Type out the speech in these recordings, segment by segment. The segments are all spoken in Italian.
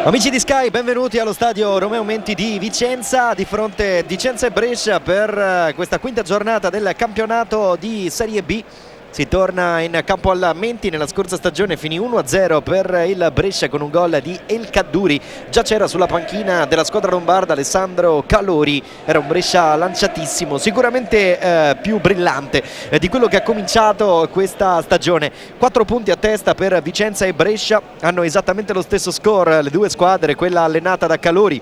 Amici di Sky, benvenuti allo stadio Romeo Menti di Vicenza, di fronte Vicenza e Brescia per questa quinta giornata del campionato di Serie B. Si torna in campo al Menti. Nella scorsa stagione finì 1-0 per il Brescia con un gol di El Kaddouri. Già c'era sulla panchina della squadra lombarda Alessandro Calori. Era un Brescia lanciatissimo, sicuramente più brillante di quello che ha cominciato questa stagione. 4 punti a testa per Vicenza e Brescia, hanno esattamente lo stesso score le due squadre, quella allenata da Calori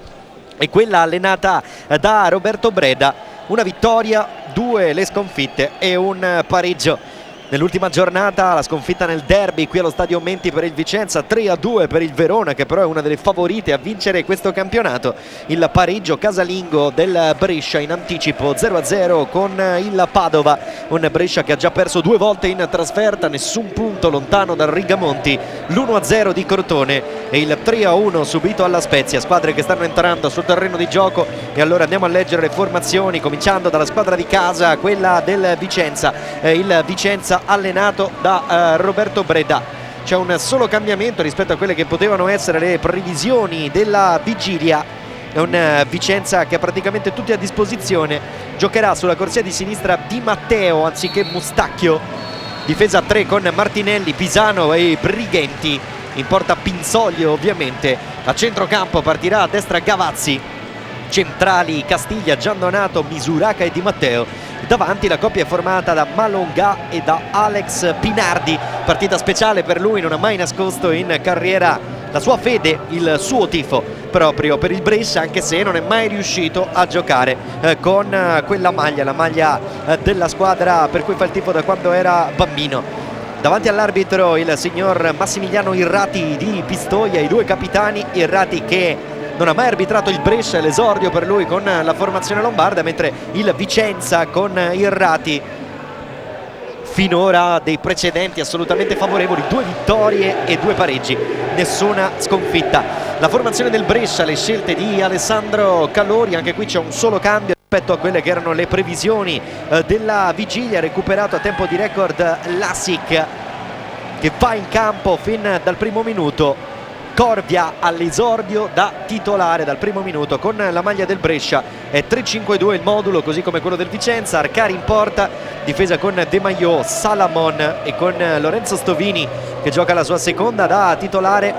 e quella allenata da Roberto Breda. Una vittoria, 2 le sconfitte e un pareggio. Nell'ultima giornata la sconfitta nel derby qui allo stadio Menti per il Vicenza, 3-2 per il Verona, che però è una delle favorite a vincere questo campionato. Il pareggio casalingo del Brescia in anticipo, 0-0 con il Padova, un Brescia che ha già perso 2 volte in trasferta, nessun punto lontano dal Rigamonti, l'1-0 di Crotone e il 3-1 subito alla Spezia. Squadre che stanno entrando sul terreno di gioco, e allora andiamo a leggere le formazioni, cominciando dalla squadra di casa, quella del Vicenza. Il Vicenza allenato da Roberto Breda. C'è un solo cambiamento rispetto a quelle che potevano essere le previsioni della vigilia. È un Vicenza che ha praticamente tutti a disposizione. Giocherà sulla corsia di sinistra Di Matteo anziché Mustacchio. Difesa a 3 con Martinelli, Pisano e Brighenti. In porta Pinzoglio ovviamente. A centrocampo partirà a destra Gavazzi. Centrali Castiglia, Giandonato, Misuracca e Di Matteo. Davanti la coppia è formata da Malonga e da Alex Pinardi. Partita speciale per lui, non ha mai nascosto in carriera la sua fede, il suo tifo proprio per il Brescia, anche se non è mai riuscito a giocare con quella maglia, la maglia della squadra per cui fa il tifo da quando era bambino. Davanti all'arbitro il signor Massimiliano Irrati di Pistoia, i due capitani. Irrati che non ha mai arbitrato il Brescia, è l'esordio per lui con la formazione lombarda, mentre il Vicenza con Irrati finora dei precedenti assolutamente favorevoli, 2 vittorie e 2 pareggi, nessuna sconfitta. La formazione del Brescia, le scelte di Alessandro Calori, anche qui c'è un solo cambio rispetto a quelle che erano le previsioni della vigilia. Recuperato a tempo di record Lasic, che va in campo fin dal primo minuto. Corvia all'esordio da titolare dal primo minuto con la maglia del Brescia. È 3-5-2 il modulo, così come quello del Vicenza. Arcari in porta, difesa con De Maio, Salamon e con Lorenzo Stovini che gioca la sua seconda da titolare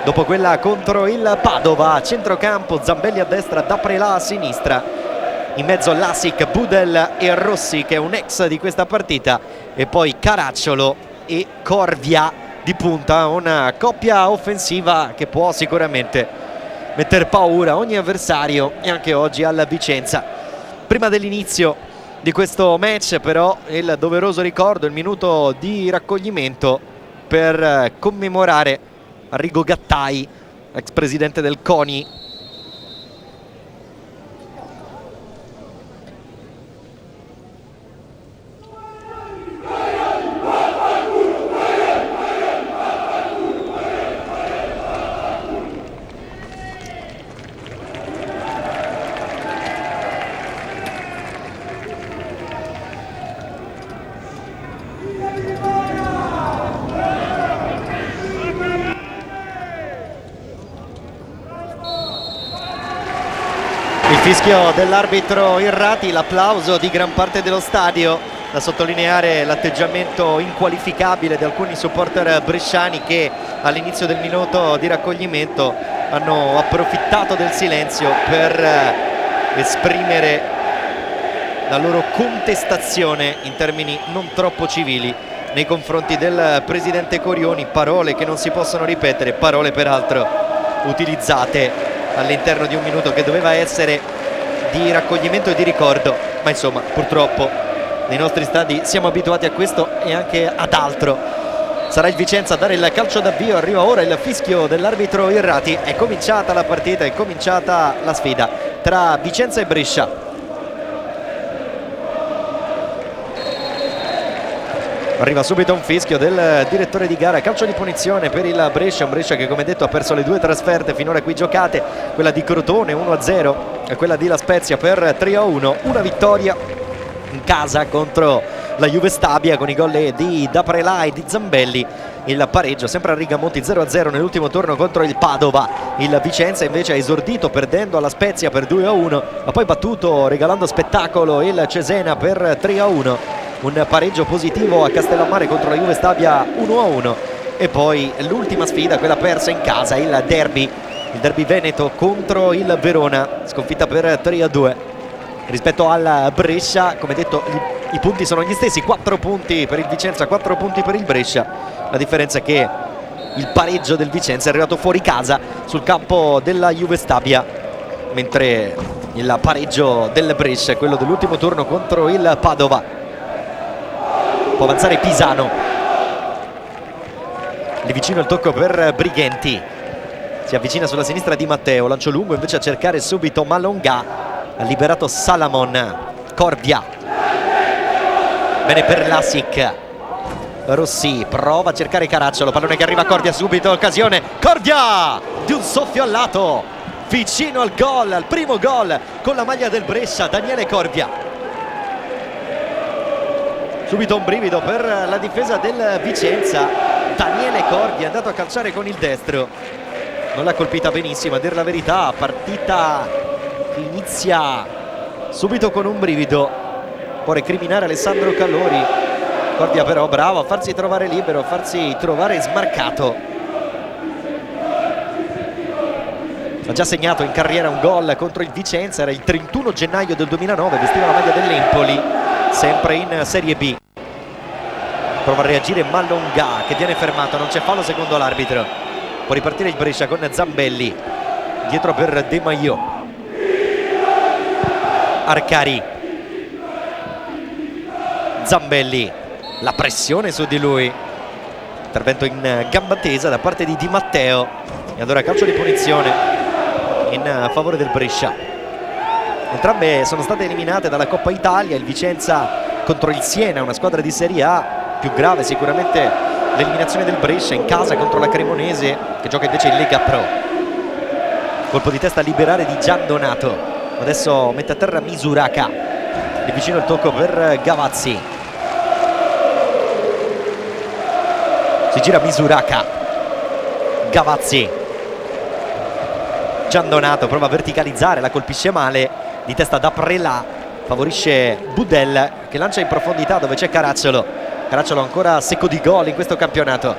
dopo quella contro il Padova. Centrocampo Zambelli a destra, Daprelà a sinistra. In mezzo Lasic, Budel e Rossi, che è un ex di questa partita, e poi Caracciolo e Corvia di punta. Una coppia offensiva che può sicuramente mettere paura ogni avversario, e anche oggi al Vicenza. Prima dell'inizio di questo match però il doveroso ricordo, il minuto di raccoglimento per commemorare Arrigo Gattai, ex presidente del CONI. Il fischio dell'arbitro Irrati, l'applauso di gran parte dello stadio. Da sottolineare l'atteggiamento inqualificabile di alcuni supporter bresciani che all'inizio del minuto di raccoglimento hanno approfittato del silenzio per esprimere la loro contestazione in termini non troppo civili nei confronti del presidente Corioni. Parole che non si possono ripetere, parole peraltro utilizzate all'interno di un minuto che doveva essere di raccoglimento e di ricordo, ma insomma purtroppo nei nostri stadi siamo abituati a questo e anche ad altro. Sarà il Vicenza a dare il calcio d'avvio, arriva ora il fischio dell'arbitro Irrati. È cominciata la partita, è cominciata la sfida tra Vicenza e Brescia. Arriva subito un fischio del direttore di gara, calcio di punizione per il Brescia, un Brescia che come detto ha perso le 2 trasferte finora qui giocate, quella di Crotone 1-0 e quella di La Spezia per 3-1, una vittoria in casa contro la Juve Stabia con i gol di Daprela e di Zambelli. Il pareggio sempre a Rigamonti 0-0 nell'ultimo turno contro il Padova. Il Vicenza invece ha esordito perdendo alla Spezia per 2-1, ma poi battuto regalando spettacolo il Cesena per 3-1. Un pareggio positivo a Castellammare contro la Juve Stabia 1-1. E poi l'ultima sfida, quella persa in casa, il derby veneto contro il Verona, sconfitta per 3-2. Rispetto al Brescia, come detto, i punti sono gli stessi, 4 punti per il Vicenza, 4 punti per il Brescia. La differenza è che il pareggio del Vicenza è arrivato fuori casa sul campo della Juve Stabia, mentre il pareggio del Brescia è quello dell'ultimo turno contro il Padova. Può avanzare Pisano, lì vicino il tocco per Brighenti, si avvicina sulla sinistra Di Matteo, lancio lungo invece a cercare subito Malonga, ha liberato Salamon, Cordia, bene per Lasic, Rossi prova a cercare Caracciolo, pallone che arriva a Cordia, subito occasione, Cordia di un soffio al lato, vicino al gol, al primo gol con la maglia del Brescia, Daniele Cordia. Subito un brivido per la difesa del Vicenza, Daniele Cordia è andato a calciare con il destro, non l'ha colpita benissimo a dire la verità, partita che inizia subito con un brivido, può recriminare Alessandro Callori. Cordia però bravo a farsi trovare libero, a farsi trovare smarcato. Ha già segnato in carriera un gol contro il Vicenza, era il 31 gennaio del 2009, vestiva la maglia dell'Empoli, sempre in Serie B. Prova a reagire Malonga che viene fermato, non c'è fallo secondo l'arbitro. Può ripartire il Brescia con Zambelli, dietro per De Maio, Arcari, Zambelli, la pressione su di lui, intervento in gamba tesa da parte di Di Matteo e allora calcio di punizione in favore del Brescia. Entrambe sono state eliminate dalla Coppa Italia, il Vicenza contro il Siena, una squadra di Serie A, più grave sicuramente l'eliminazione del Brescia in casa contro la Cremonese che gioca invece in Lega Pro. Colpo di testa a liberare di Gian Donato, adesso mette a terra Misuraka, lì vicino il tocco per Gavazzi, si gira Misuraka, Gavazzi, Gian Donato prova a verticalizzare, la colpisce male, di testa da Prela, favorisce Budel che lancia in profondità dove c'è Caracciolo. Caracciolo ancora secco di gol in questo campionato,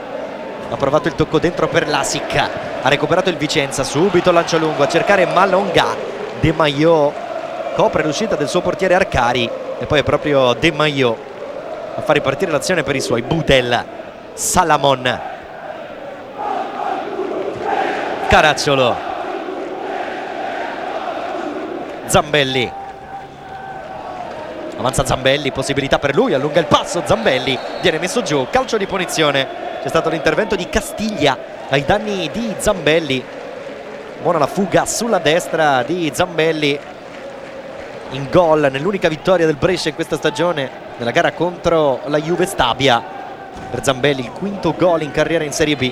ha provato il tocco dentro per Lasic, ha recuperato il Vicenza, subito lancio lungo a cercare Malonga, De Maio copre l'uscita del suo portiere Arcari e poi è proprio De Maio a far ripartire l'azione per i suoi. Budel, Salamon, Caracciolo, Zambelli, avanza Zambelli, possibilità per lui, allunga il passo, Zambelli viene messo giù, calcio di punizione. C'è stato l'intervento di Castiglia ai danni di Zambelli, buona la fuga sulla destra di Zambelli, in gol nell'unica vittoria del Brescia in questa stagione nella gara contro la Juve Stabia. Per Zambelli il quinto gol in carriera in Serie B,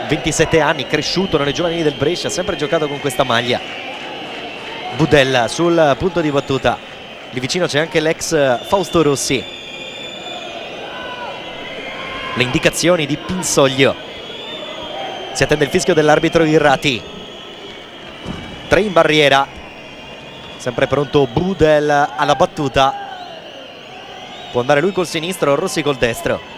27 anni, cresciuto nelle giovanili del Brescia, sempre giocato con questa maglia. Budel sul punto di battuta, lì vicino c'è anche l'ex Fausto Rossi. Le indicazioni di Pinsoglio, si attende il fischio dell'arbitro Irrati. 3 in barriera, sempre pronto Budel alla battuta, può andare lui col sinistro, Rossi col destro.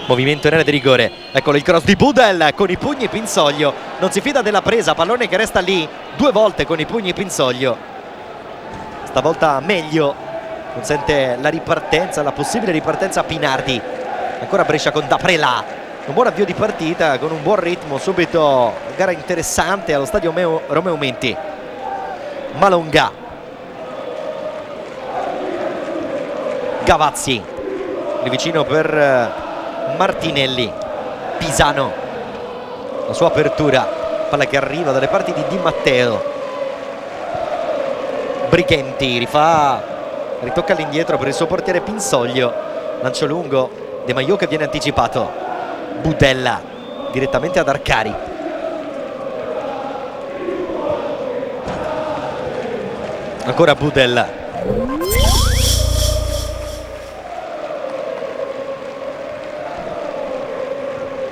Movimento in area di rigore, eccolo il cross di Budel con i pugni Pinsoglio, non si fida della presa, pallone che resta lì 2 volte con i pugni Pinsoglio, stavolta meglio, consente la ripartenza, la possibile ripartenza a Pinardi. Ancora Brescia con Daprela, un buon avvio di partita con un buon ritmo, subito gara interessante allo stadio Romeo Menti. Malonga, Gavazzi, lì vicino per Martinelli, Pisano, la sua apertura, palla che arriva dalle parti di Di Matteo, Brighenti ritocca all'indietro per il suo portiere Pinsoglio, lancio lungo, De Maio che viene anticipato, Budella direttamente ad Arcari, Ancora Budel.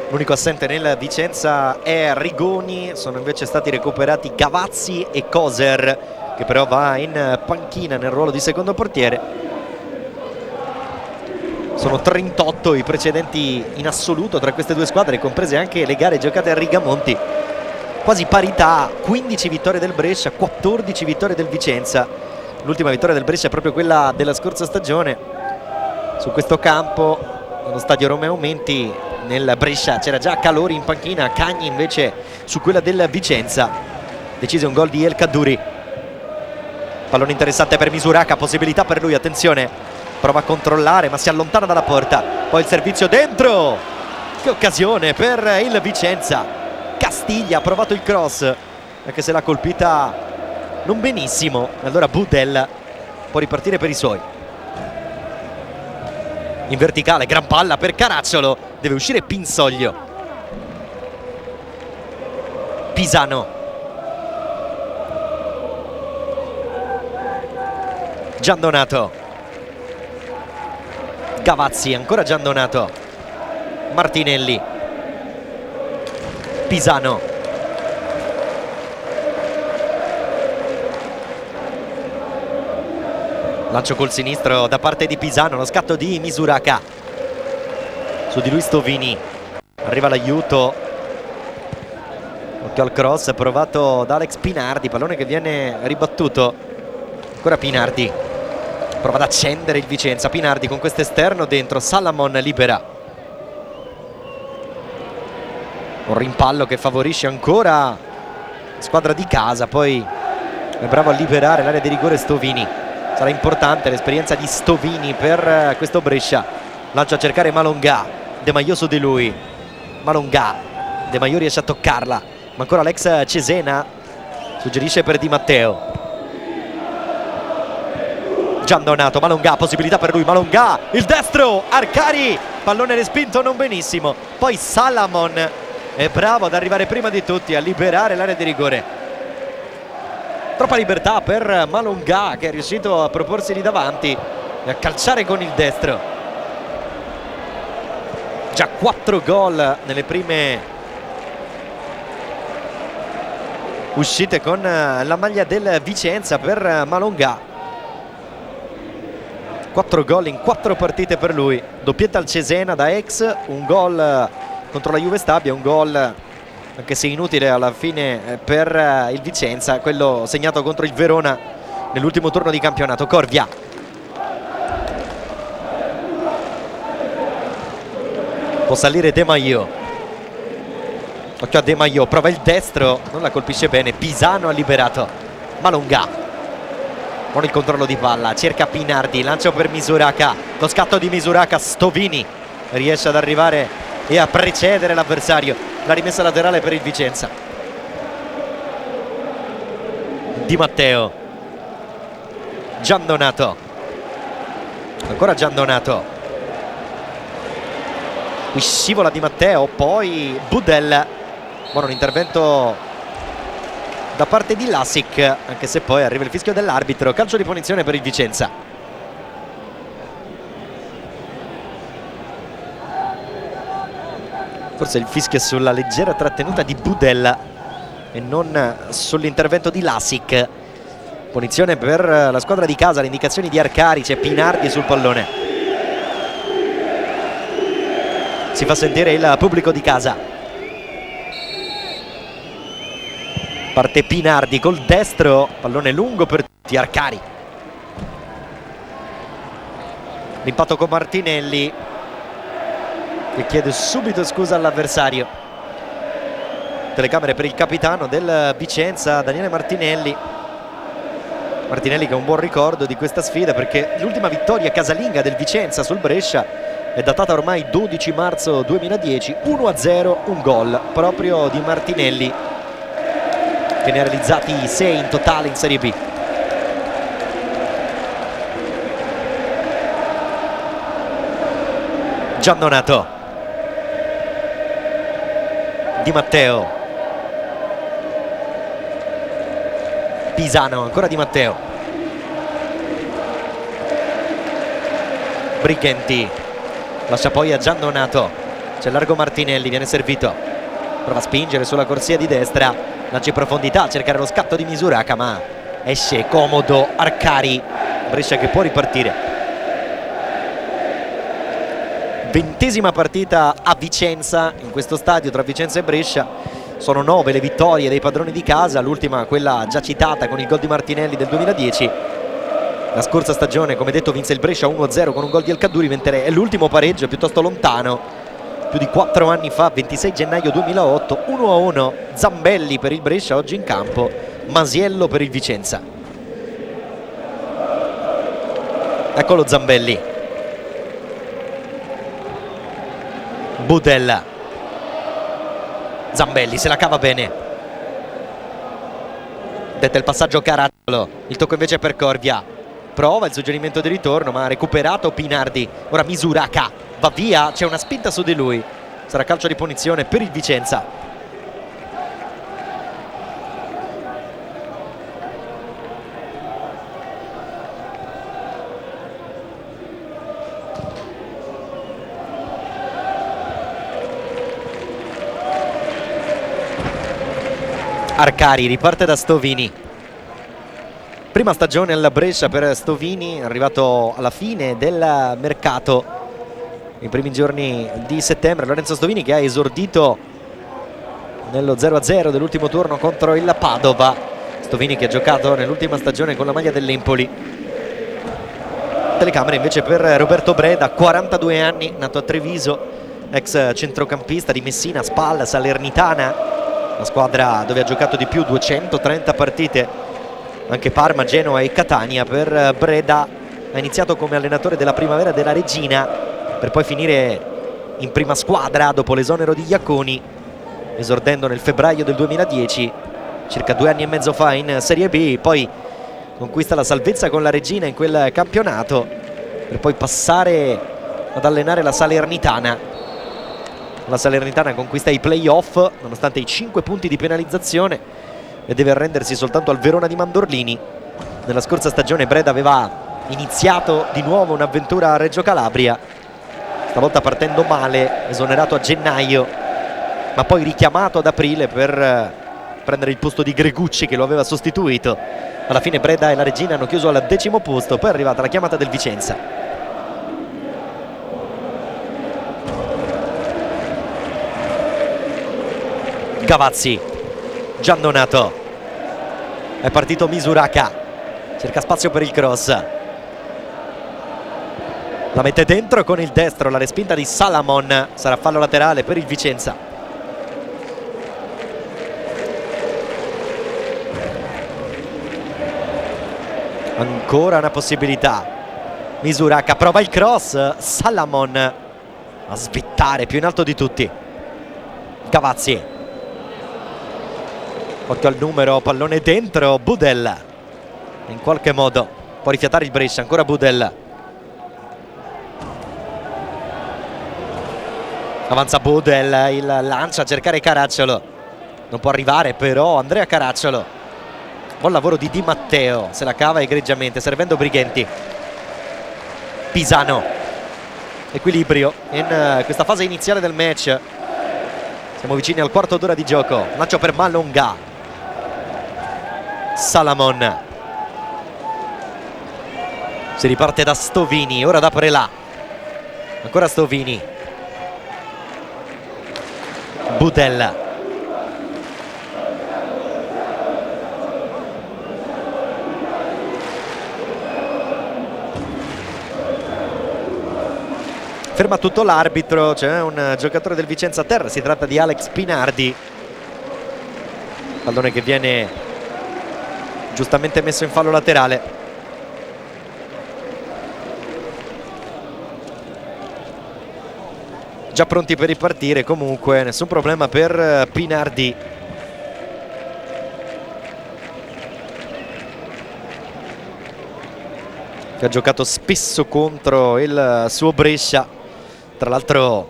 L'unico assente nel Vicenza è Rigoni, sono invece stati recuperati Gavazzi e Koser, che però va in panchina nel ruolo di secondo portiere. Sono 38 i precedenti in assoluto tra queste due squadre, comprese anche le gare giocate a Rigamonti. Quasi parità, 15 vittorie del Brescia, 14 vittorie del Vicenza. L'ultima vittoria del Brescia è proprio quella della scorsa stagione. Su questo campo, nello stadio Romeo Menti, nel Brescia c'era già Calori in panchina, Cagni invece su quella del Vicenza. Decise un gol di El Kaddouri. Pallone interessante per Misuraka, possibilità per lui, attenzione. Prova a controllare ma si allontana dalla porta. Poi il servizio dentro. Che occasione per il Vicenza. Castiglia ha provato il cross, anche se l'ha colpita non benissimo. Allora Budel può ripartire per i suoi. In verticale, gran palla per Caracciolo, deve uscire Pinsoglio. Pisano. Giandonato. Gavazzi, ancora Giandonato. Martinelli. Pisano. Lancio col sinistro da parte di Pisano, lo scatto di Misuraka. Su di lui Stovini. Arriva l'aiuto. Occhio al cross provato da Alex Pinardi, pallone che viene ribattuto. Ancora Pinardi. Prova ad accendere il Vicenza. Pinardi con questo esterno dentro. Salamon libera. Un rimpallo che favorisce ancora la squadra di casa. Poi è bravo a liberare l'area di rigore Stovini. Sarà importante l'esperienza di Stovini per questo Brescia. Lancia a cercare Malongà. De Maio su di lui. Malongà. De Maio riesce a toccarla, ma ancora l'ex Cesena suggerisce per Di Matteo. Giandonato, Malongà, possibilità per lui. Malongà, il destro, Arcari, pallone respinto non benissimo. Poi Salamon è bravo ad arrivare prima di tutti a liberare l'area di rigore. Troppa libertà per Malongà, che è riuscito a proporsi lì davanti e a calciare con il destro. Già 4 gol nelle prime uscite con la maglia del Vicenza per Malongà. 4 gol in 4 partite per lui. Doppietta al Cesena da ex, un gol contro la Juve Stabia, un gol anche se inutile alla fine per il Vicenza, quello segnato contro il Verona nell'ultimo turno di campionato. Corvia. Può salire De Maio. Occhio a De Maio, prova il destro, non la colpisce bene. Pisano ha liberato. Malongà. Con il controllo di palla, cerca Pinardi, lancio per Misuraka. Lo scatto di Misuraka, Stovini riesce ad arrivare e a precedere l'avversario. La rimessa laterale per il Vicenza. Di Matteo. Giandonato. Ancora Giandonato. Qui scivola Di Matteo, poi Budel. Buono l'intervento da parte di Lasic, anche se poi arriva il fischio dell'arbitro. Calcio di punizione per il Vicenza. Forse il fischio è sulla leggera trattenuta di Budel e non sull'intervento di Lasic. Punizione per la squadra di casa, le indicazioni di Arcari, c'è Pinardi sul pallone. Si fa sentire il pubblico di casa. Parte Pinardi col destro, pallone lungo per tutti, Arcari. L'impatto con Martinelli, che chiede subito scusa all'avversario. Telecamere per il capitano del Vicenza, Daniele Martinelli. Martinelli che ha un buon ricordo di questa sfida, perché l'ultima vittoria casalinga del Vicenza sul Brescia è datata ormai 12 marzo 2010, 1-0, un gol proprio di Martinelli, che ne ha realizzati 6 in totale in Serie B. Giandonato. Di Matteo. Pisano, ancora Di Matteo. Brighenti lascia poi a Giandonato, c'è largo Martinelli, viene servito, prova a spingere sulla corsia di destra, lancia in profondità a cercare lo scatto di Misuraka, ma esce comodo Arcari. Brescia che può ripartire. 20ª partita a Vicenza in questo stadio tra Vicenza e Brescia. Sono 9 le vittorie dei padroni di casa, l'ultima quella già citata con il gol di Martinelli del 2010. La scorsa stagione, come detto, vinse il Brescia 1-0 con un gol di El Kaddouri, mentre l'ultimo pareggio è piuttosto lontano, più di 4 anni fa, 26 gennaio 2008, 1-1. Zambelli per il Brescia oggi in campo, Masiello per il Vicenza. Eccolo Zambelli. Budella. Zambelli se la cava bene. Detta il passaggio Caracciolo, il tocco invece per Corvia. Prova il suggerimento di ritorno, ma ha recuperato Pinardi. Ora Misuraka va via, c'è una spinta su di lui. Sarà calcio di punizione per il Vicenza. Arcari riparte da Stovini. Prima stagione alla Brescia per Stovini, arrivato alla fine del mercato, i primi giorni di settembre. Lorenzo Stovini che ha esordito nello 0-0 dell'ultimo turno contro il Padova. Stovini che ha giocato nell'ultima stagione con la maglia dell'Empoli. Telecamere invece per Roberto Breda, 42 anni, nato a Treviso, ex centrocampista di Messina, Spal, Salernitana, la squadra dove ha giocato di più, 230 partite, anche Parma, Genoa e Catania. Per Breda ha iniziato come allenatore della Primavera della Regina per poi finire in prima squadra dopo l'esonero di Iaconi, esordendo nel febbraio del 2010, circa 2 anni e mezzo fa in Serie B. Poi conquista la salvezza con la Regina in quel campionato per poi passare ad allenare la Salernitana. La Salernitana conquista i play-off nonostante i 5 punti di penalizzazione e deve arrendersi soltanto al Verona di Mandorlini. Nella scorsa stagione Breda aveva iniziato di nuovo un'avventura a Reggio Calabria, stavolta partendo male, esonerato a gennaio ma poi richiamato ad aprile per prendere il posto di Gregucci che lo aveva sostituito. Alla fine Breda e la Regina hanno chiuso al 10° posto, poi è arrivata la chiamata del Vicenza. Gavazzi, Giandonato, è partito Misuraka, cerca spazio per il cross, la mette dentro con il destro, la respinta di Salamon, sarà fallo laterale per il Vicenza. Ancora una possibilità, Misuraka prova il cross, Salamon a svittare più in alto di tutti. Gavazzi, occhio al numero, pallone dentro, Budella in qualche modo può rifiatare il Brescia, ancora Budella, avanza Budella, il lancia a cercare Caracciolo, non può arrivare però Andrea Caracciolo. Buon lavoro di Di Matteo, se la cava egregiamente servendo Brighenti. Pisano, equilibrio in questa fase iniziale del match, siamo vicini al quarto d'ora di gioco. Lancio per Malonga, Salamon, si riparte da Stovini, ora da Prelà, ancora Stovini, Budella, ferma tutto l'arbitro, c'è un giocatore del Vicenza a terra, si tratta di Alex Pinardi, pallone che viene giustamente messo in fallo laterale. Già pronti per ripartire, comunque nessun problema per Pinardi. Che ha giocato spesso contro il suo Brescia, tra l'altro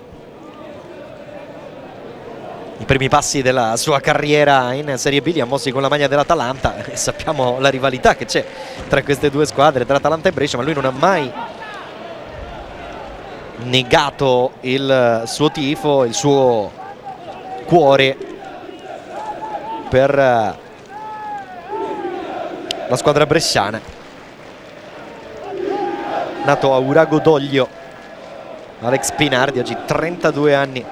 i primi passi della sua carriera in Serie B li ha mossi con la maglia dell'Atalanta e sappiamo la rivalità che c'è tra queste due squadre, tra Atalanta e Brescia, ma lui non ha mai negato il suo tifo, il suo cuore per la squadra bresciana. Nato a Urago d'Oglio, Alex Pinardi, oggi 32 anni.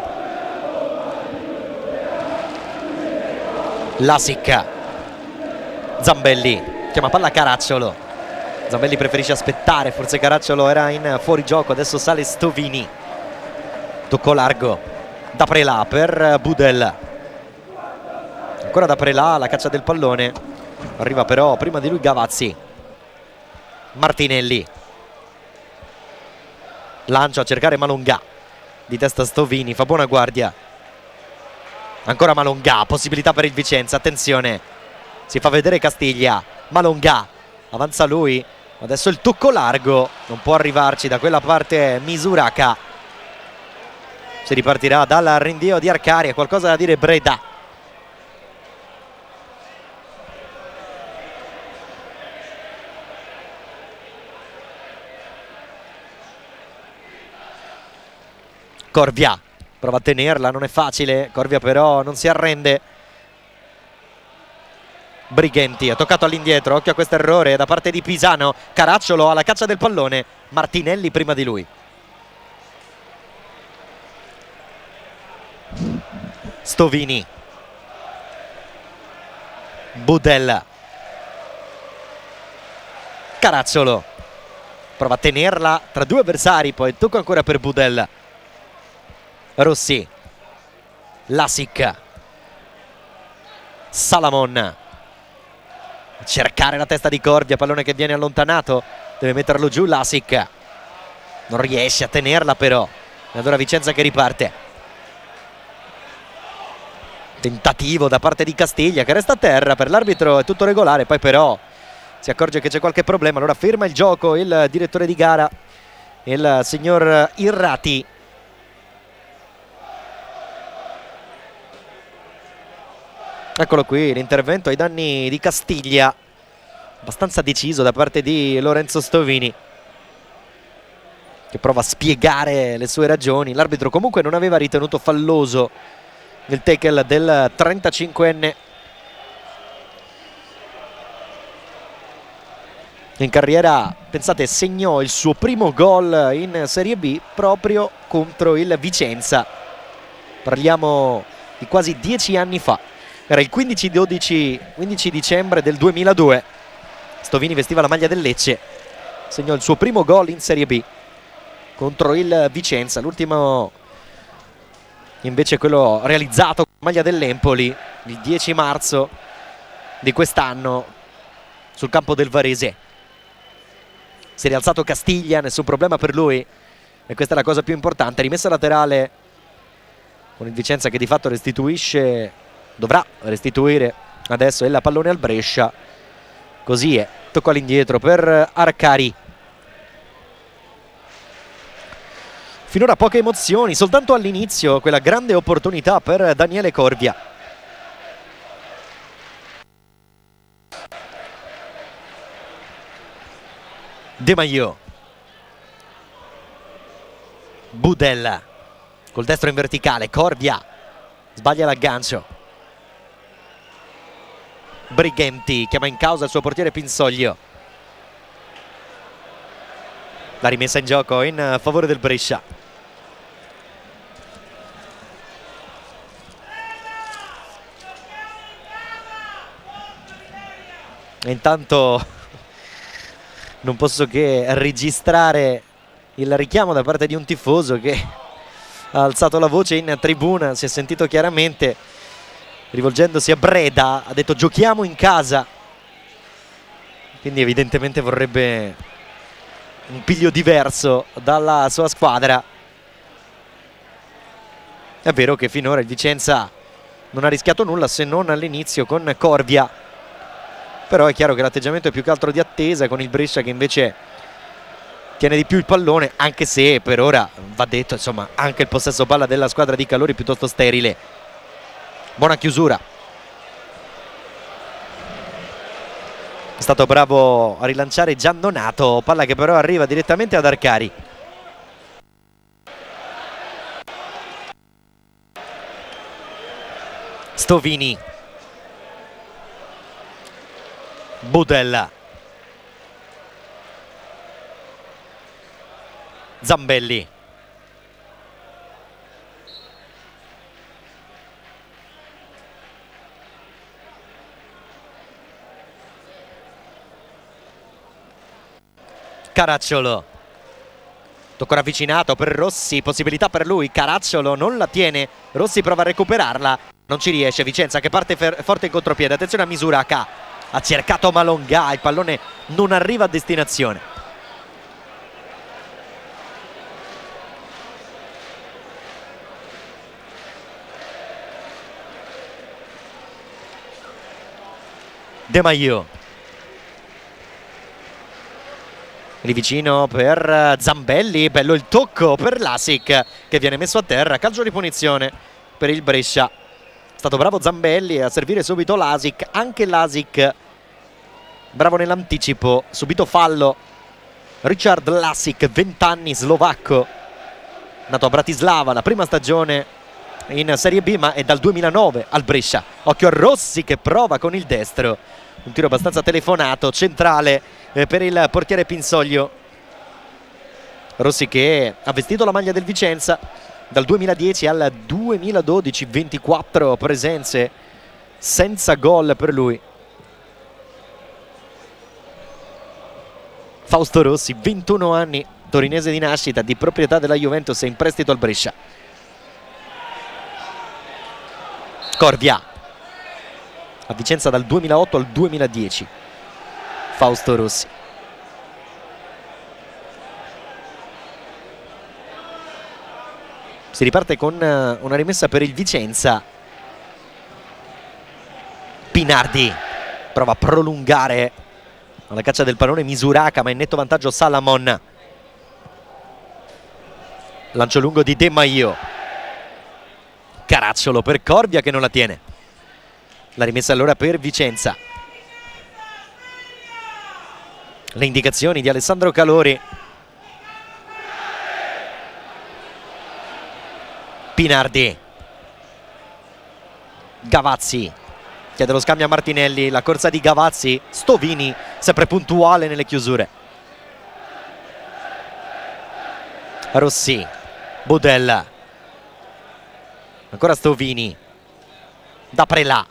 Lasic, Zambelli chiama palla Caracciolo. Zambelli preferisce aspettare, forse Caracciolo era in fuorigioco, adesso sale Stovini. Tocco largo da Prelà per Budel. Ancora da Prelà, la caccia del pallone. Arriva però prima di lui Gavazzi. Martinelli. Lancio a cercare Malongà. Di testa Stovini, fa buona guardia. Ancora Malongà, possibilità per il Vicenza, attenzione. Si fa vedere Castiglia. Malongà, avanza lui. Adesso il tocco largo, non può arrivarci da quella parte Misuraka. Si ripartirà dal rinvio di Arcari, qualcosa da dire Breda. Corvia prova a tenerla, non è facile. Corvia però non si arrende. Brighenti ha toccato all'indietro, occhio a questo errore da parte di Pisano. Caracciolo alla caccia del pallone, Martinelli prima di lui. Stovini, Budel, Caracciolo prova a tenerla tra due avversari, poi tocco ancora per Budel. Rossi, Lasic, Salamon, cercare la testa di Corvia, pallone che viene allontanato, deve metterlo giù Lasic, non riesce a tenerla però, e allora Vicenza che riparte. Tentativo da parte di Castiglia che resta a terra, per l'arbitro è tutto regolare, poi però si accorge che c'è qualche problema, allora ferma il gioco il direttore di gara, il signor Irrati. Eccolo qui l'intervento ai danni di Castiglia, abbastanza deciso da parte di Lorenzo Stovini, che prova a spiegare le sue ragioni. L'arbitro comunque non aveva ritenuto falloso il tackle del 35enne. In carriera, pensate, segnò il suo primo gol in Serie B proprio contro il Vicenza. Parliamo di quasi 10 anni fa. Era il 15 dicembre del 2002. Stovini vestiva la maglia del Lecce, segnò il suo primo gol in Serie B contro il Vicenza. L'ultimo invece quello realizzato con la maglia dell'Empoli il 10 marzo di quest'anno sul campo del Varese. Si è rialzato Castiglia, nessun problema per lui, e questa è la cosa più importante. Rimessa laterale con il Vicenza che di fatto restituisce, dovrà restituire adesso il pallone al Brescia. Così è, tocco all'indietro per Arcari. Finora poche emozioni, soltanto all'inizio quella grande opportunità per Daniele Corvia. De Maio, Budel col destro in verticale, Corvia sbaglia l'aggancio. Brighenti chiama in causa il suo portiere Pinsoglio. La rimessa in gioco in favore del Brescia. E intanto non posso che registrare il richiamo da parte di un tifoso che ha alzato la voce in tribuna, si è sentito chiaramente, rivolgendosi a Breda, ha detto giochiamo in casa, quindi evidentemente vorrebbe un piglio diverso dalla sua squadra. È vero che finora il Vicenza non ha rischiato nulla se non all'inizio con Corvia, però è chiaro che l'atteggiamento è più che altro di attesa, con il Brescia che invece tiene di più il pallone, anche se per ora va detto, insomma, anche il possesso palla della squadra di Calori è piuttosto sterile. Buona chiusura, è stato bravo a rilanciare Giandonato, palla che però arriva direttamente ad Arcari. Stovini, Budella, Zambelli, Caracciolo, tocco ravvicinato per Rossi, possibilità per lui, Caracciolo non la tiene, Rossi prova a recuperarla, non ci riesce, Vicenza che parte forte in contropiede, attenzione a Misuraka, ha cercato Malonga, il pallone non arriva a destinazione. De Maio, lì vicino per Zambelli, bello il tocco per Lasic che viene messo a terra, calcio di punizione per il Brescia. È stato bravo Zambelli a servire subito Lasic, anche Lasic bravo nell'anticipo, subito fallo. Richard Lasic, 20 anni, slovacco, nato a Bratislava, la prima stagione in Serie B, ma è dal 2009 al Brescia. Occhio a Rossi che prova con il destro, un tiro abbastanza telefonato, centrale per il portiere Pinsoglio. Rossi che ha vestito la maglia del Vicenza dal 2010 al 2012, 24 presenze senza gol per lui. Fausto Rossi, 21 anni, torinese di nascita, di proprietà della Juventus, è in prestito al Brescia. Corvia, a Vicenza dal 2008 al 2010. Fausto Rossi. Si riparte con una rimessa per il Vicenza. Pinardi prova a prolungare alla caccia del pallone Misuraka, ma in netto vantaggio Salamon. Lancio lungo di De Maio. Caracciolo per Corvia che non la tiene. La rimessa allora per Vicenza. Le indicazioni di Alessandro Calori. Pinardi, Gavazzi chiede lo scambio a Martinelli, la corsa di Gavazzi, Stovini sempre puntuale nelle chiusure. Rossi, Budella, ancora Stovini, da Prelà,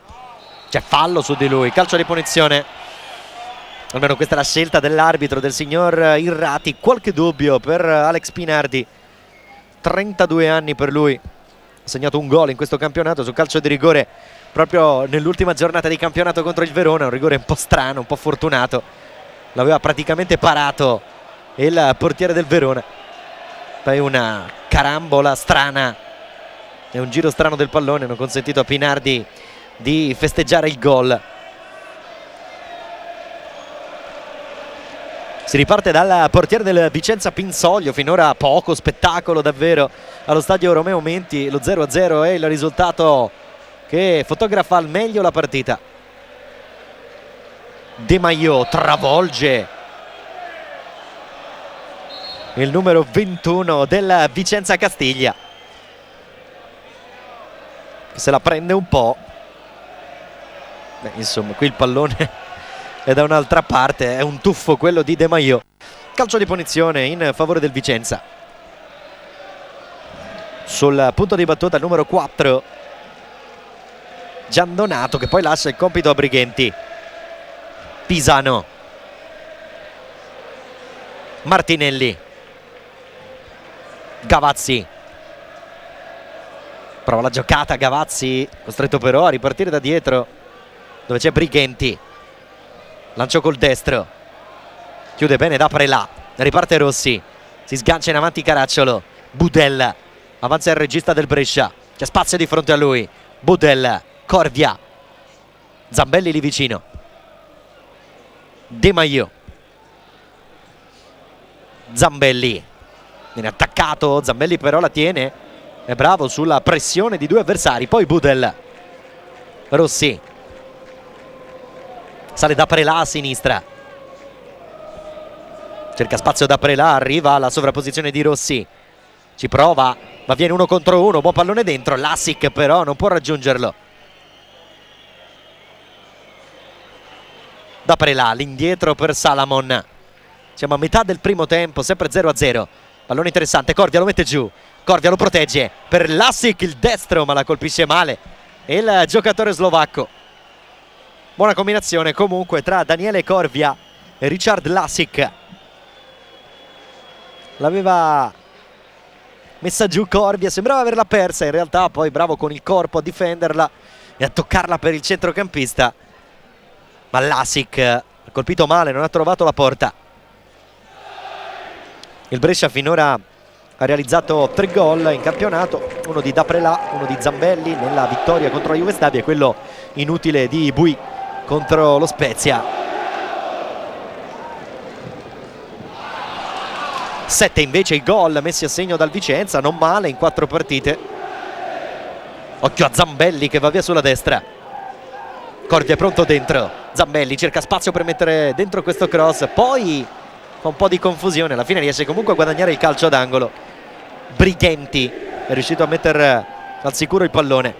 c'è fallo su di lui, calcio di punizione. Almeno questa è la scelta dell'arbitro, del signor Irrati. Qualche dubbio per Alex Pinardi, 32 anni per lui, ha segnato un gol in questo campionato su calcio di rigore proprio nell'ultima giornata di campionato contro il Verona, un rigore un po' strano, un po' fortunato, l'aveva praticamente parato il portiere del Verona. Poi una carambola strana e un giro strano del pallone hanno consentito a Pinardi di festeggiare il gol. Si riparte dal portiere del Vicenza Pinsoglio, finora poco spettacolo davvero allo stadio Romeo Menti, lo 0-0 è il risultato che fotografa al meglio la partita. De Maio travolge il numero 21 del Vicenza Castiglia, se la prende un po'. Beh, insomma, qui il pallone è da un'altra parte, è un tuffo quello di De Maio. Calcio di punizione in favore del Vicenza. Sul punto di battuta il numero 4 Giandonato, che poi lascia il compito a Brighenti. Pisano, Martinelli, Gavazzi, prova la giocata Gavazzi, costretto però a ripartire da dietro dove c'è Brighenti. Lancio col destro, chiude bene da Prelà, riparte Rossi, si sgancia in avanti Caracciolo. Budella, avanza il regista del Brescia, c'è spazio di fronte a lui. Budella, Corvia, Zambelli lì vicino, De Maio, Zambelli viene attaccato, Zambelli però la tiene, è bravo sulla pressione di due avversari. Poi Budella, Rossi, sale da Prelà a sinistra, cerca spazio da Prelà, arriva alla sovrapposizione di Rossi, ci prova, ma viene uno contro uno, buon pallone dentro, Lasic però non può raggiungerlo. Da Prelà, l'indietro per Salamon. Siamo a metà del primo tempo, sempre 0-0. Pallone interessante, Corvia lo mette giù, Corvia lo protegge per Lasic, il destro, ma la colpisce male il giocatore slovacco. Buona combinazione comunque tra Daniele Corvia e Richard Lasic. L'aveva messa giù Corvia, sembrava averla persa, in realtà poi bravo con il corpo a difenderla e a toccarla per il centrocampista, ma Lasic ha colpito male, non ha trovato la porta. Il Brescia finora ha realizzato 3 gol in campionato, uno di Daprelà, uno di Zambelli nella vittoria contro la Juve Stabia e quello inutile di Bui contro lo Spezia. 7 invece i gol messi a segno dal Vicenza, non male in 4 partite. Occhio a Zambelli che va via sulla destra. Corvia è pronto dentro, Zambelli cerca spazio per mettere dentro questo cross, poi fa un po' di confusione, alla fine riesce comunque a guadagnare il calcio d'angolo. Brighenti è riuscito a mettere al sicuro il pallone.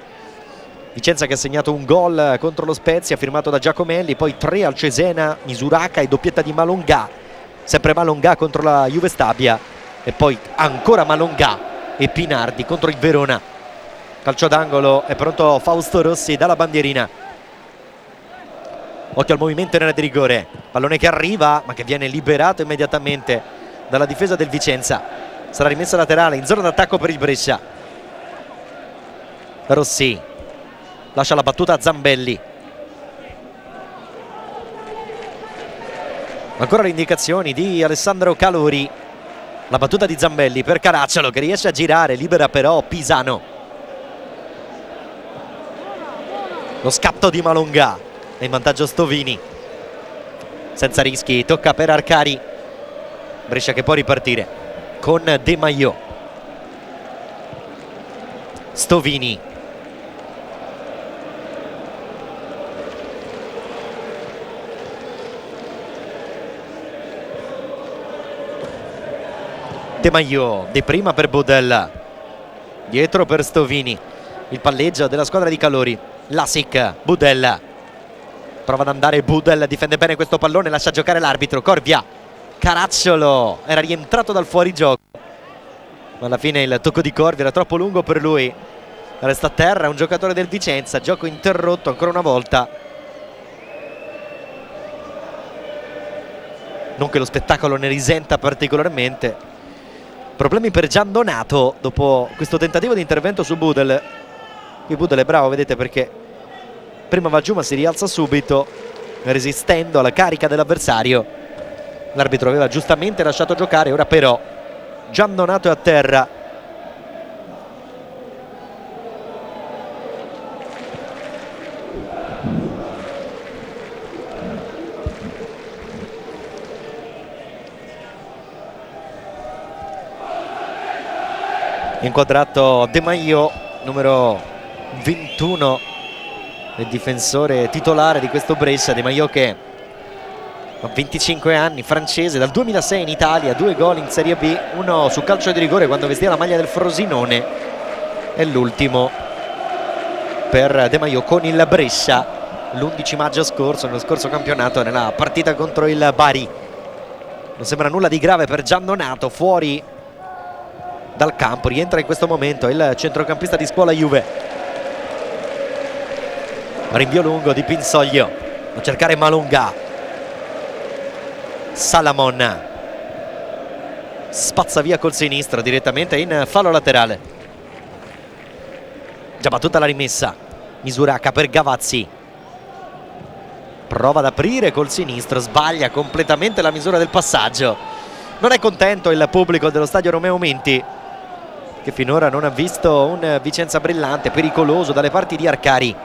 Vicenza che ha segnato un gol contro lo Spezia firmato da Giacomelli, poi 3 al Cesena, Misuracca e doppietta di Malongà, sempre Malongà contro la Juve Stabia e poi ancora Malongà e Pinardi contro il Verona. Calcio d'angolo, è pronto Fausto Rossi dalla bandierina. Occhio al movimento in area di rigore, pallone che arriva ma che viene liberato immediatamente dalla difesa del Vicenza. Sarà rimessa laterale in zona d'attacco per il Brescia. Rossi lascia la battuta a Zambelli. Ancora le indicazioni di Alessandro Calori. La battuta di Zambelli per Caracciolo che riesce a girare, libera però Pisano. Lo scatto di Malongà, in vantaggio Stovini, senza rischi, tocca per Arcari. Brescia che può ripartire con De Maio. Stovini, De Maio di prima per Budel, dietro per Stovini. Il palleggio della squadra di Calori. Lasic, Budel, prova ad andare Budel, difende bene questo pallone, lascia giocare l'arbitro. Corvia, Caracciolo era rientrato dal fuorigioco, ma alla fine il tocco di Corvia era troppo lungo per lui, resta a terra un giocatore del Vicenza. Gioco interrotto ancora una volta. Non che lo spettacolo ne risenta particolarmente. Problemi per Gian Donato dopo questo tentativo di intervento su Budel. Qui Budel è bravo, vedete, perché prima va giù ma si rialza subito resistendo alla carica dell'avversario. L'arbitro aveva giustamente lasciato giocare, ora però Gian Donato è a terra. Inquadrato De Maio, numero 21, il difensore titolare di questo Brescia. De Maio che ha 25 anni, francese, dal 2006 in Italia, 2 gol in Serie B, uno su calcio di rigore quando vestiva la maglia del Frosinone e l'ultimo per De Maio con il Brescia l'11 maggio scorso, nello scorso campionato, nella partita contro il Bari. Non sembra nulla di grave per Gian Donato, fuori dal campo, rientra in questo momento il centrocampista di Scuola Juve. Rinvio lungo di Pinsoglio a cercare Malongà. Salamon spazza via col sinistro direttamente in fallo laterale. Già battuta la rimessa. Misuracca per Gavazzi, prova ad aprire col sinistro, sbaglia completamente la misura del passaggio. Non è contento il pubblico dello stadio Romeo Menti, che finora non ha visto un Vicenza brillante, pericoloso dalle parti di Arcari.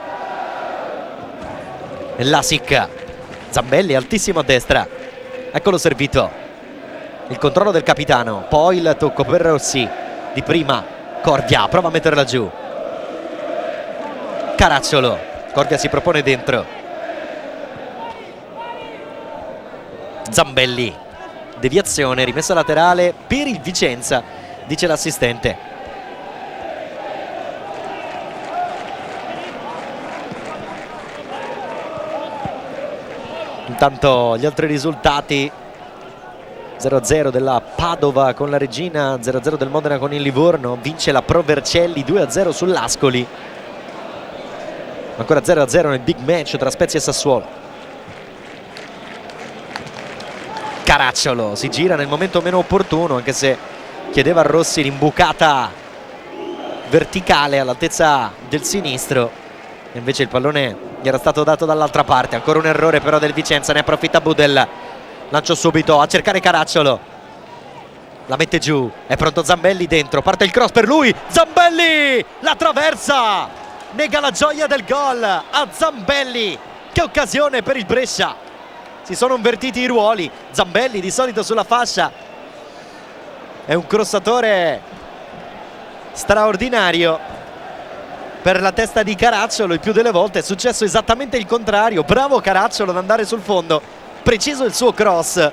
Lasic, Zambelli altissimo a destra, eccolo servito. Il controllo del capitano, poi il tocco per Rossi, di prima Corvia, prova a metterla giù. Caracciolo, Corvia si propone dentro. Zambelli, deviazione, rimessa laterale per il Vicenza, dice l'assistente. Intanto gli altri risultati: 0-0 della Padova con la Regina, 0-0 del Modena con il Livorno, vince la Pro Vercelli 2-0 sull'Ascoli, ancora 0-0 nel big match tra Spezia e Sassuolo. Caracciolo si gira nel momento meno opportuno, anche se chiedeva a Rossi l'imbucata verticale all'altezza del sinistro, e invece il pallone gli era stato dato dall'altra parte. Ancora un errore però del Vicenza, ne approfitta Budel, lancio subito a cercare Caracciolo, la mette giù, è pronto Zambelli dentro, parte il cross per lui, Zambelli la traversa, nega la gioia del gol a Zambelli. Che occasione per il Brescia, si sono invertiti i ruoli. Zambelli di solito sulla fascia è un crossatore straordinario, per la testa di Caracciolo il più delle volte è successo esattamente il contrario. Bravo Caracciolo ad andare sul fondo, preciso il suo cross.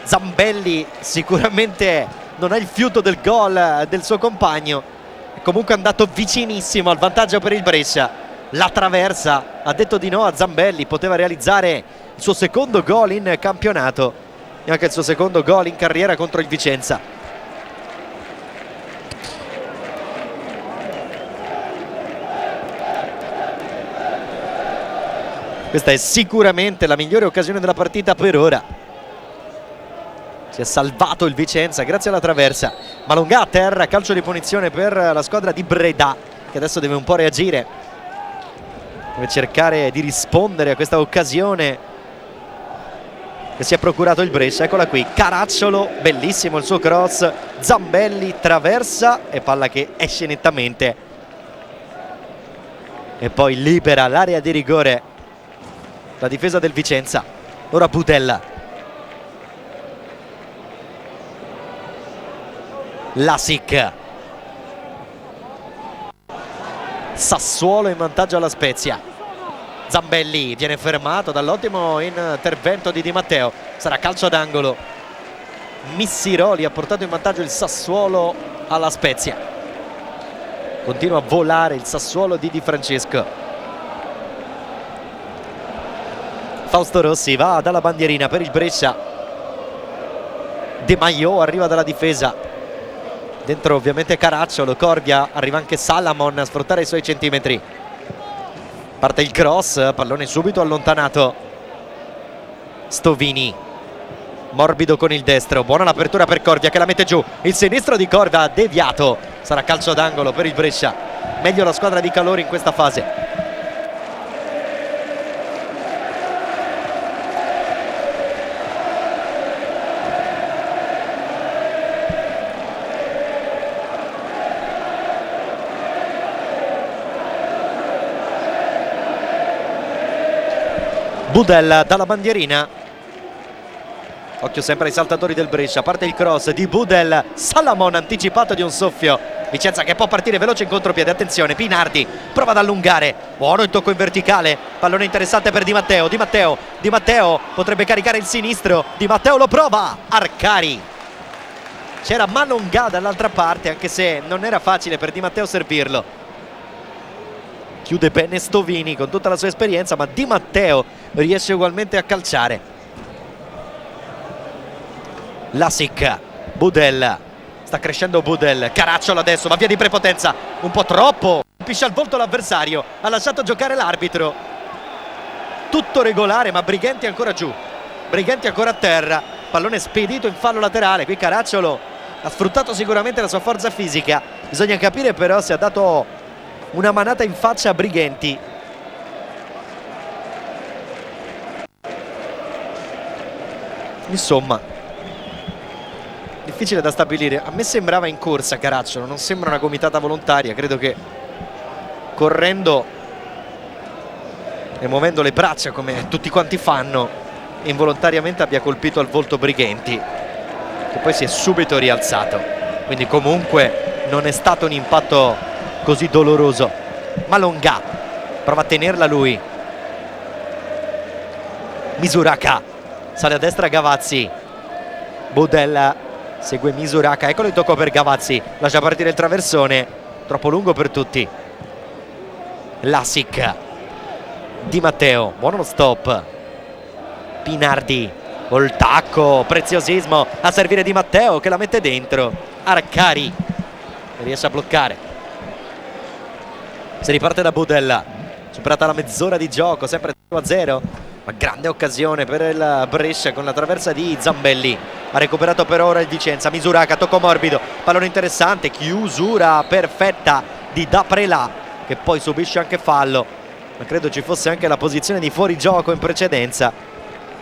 Zambelli sicuramente non ha il fiuto del gol del suo compagno, è comunque andato vicinissimo al vantaggio per il Brescia. La traversa ha detto di no a Zambelli, poteva realizzare il suo secondo gol in campionato e anche il suo secondo gol in carriera contro il Vicenza. Questa è sicuramente la migliore occasione della partita per ora. Si è salvato il Vicenza grazie alla traversa. Malongà a terra, calcio di punizione per la squadra di Breda, che adesso deve un po' reagire, deve cercare di rispondere a questa occasione che si è procurato il Brescia. Eccola qui, Caracciolo, bellissimo il suo cross, Zambelli traversa e palla che esce nettamente e poi libera l'area di rigore la difesa del Vicenza. Ora Budel, Lasic, Sassuolo in vantaggio alla Spezia. Zambelli viene fermato dall'ottimo intervento di Di Matteo, sarà calcio d'angolo. Missiroli ha portato in vantaggio il Sassuolo alla Spezia. Continua a volare il Sassuolo di Di Francesco. Fausto Rossi va dalla bandierina per il Brescia. De Maio arriva dalla difesa, dentro ovviamente Caracciolo, Corvia, arriva anche Salamon a sfruttare i suoi centimetri. Parte il cross, pallone subito allontanato. Stovini, morbido con il destro, buona l'apertura per Corvia che la mette giù, il sinistro di Corvia deviato, sarà calcio d'angolo per il Brescia. Meglio la squadra di Calori in questa fase. Budel dalla bandierina, occhio sempre ai saltatori del Brescia, parte il cross di Budel, Salamon anticipato di un soffio, Vicenza che può partire veloce in contropiede, attenzione Pinardi prova ad allungare, buono il tocco in verticale, pallone interessante per Di Matteo, Di Matteo potrebbe caricare il sinistro, Di Matteo lo prova, Arcari, c'era Malongà dall'altra parte anche se non era facile per Di Matteo servirlo. Chiude bene Stovini con tutta la sua esperienza, ma Di Matteo riesce ugualmente a calciare. Lasic, Budel, sta crescendo Budel, Caracciolo adesso va via di prepotenza, un po' troppo, colpisce al volto l'avversario, ha lasciato giocare l'arbitro. Tutto regolare, ma Brighenti ancora giù, Brighenti ancora a terra, pallone spedito in fallo laterale. Qui Caracciolo ha sfruttato sicuramente la sua forza fisica, bisogna capire però se ha dato una manata in faccia a Brighenti. Insomma, difficile da stabilire. A me sembrava in corsa Caracciolo, non sembra una gomitata volontaria. Credo che correndo e muovendo le braccia come tutti quanti fanno, involontariamente abbia colpito al volto Brighenti, che poi si è subito rialzato. Quindi comunque non è stato un impatto così doloroso. Malongà prova a tenerla lui, Misuraka sale a destra Gavazzi, Budel segue Misuraka, eccolo il tocco per Gavazzi, lascia partire il traversone, troppo lungo per tutti. Lasic, Di Matteo, buono lo stop, Pinardi col tacco, preziosismo a servire Di Matteo che la mette dentro. Arcari riesce a bloccare. Si riparte da Budella, superata la mezz'ora di gioco, sempre 0-0. Una grande occasione per il Brescia con la traversa di Zambelli. Ha recuperato per ora il Vicenza. Misuraka, tocco morbido, pallone interessante, chiusura perfetta di Daprela che poi subisce anche fallo, ma credo ci fosse anche la posizione di fuorigioco in precedenza.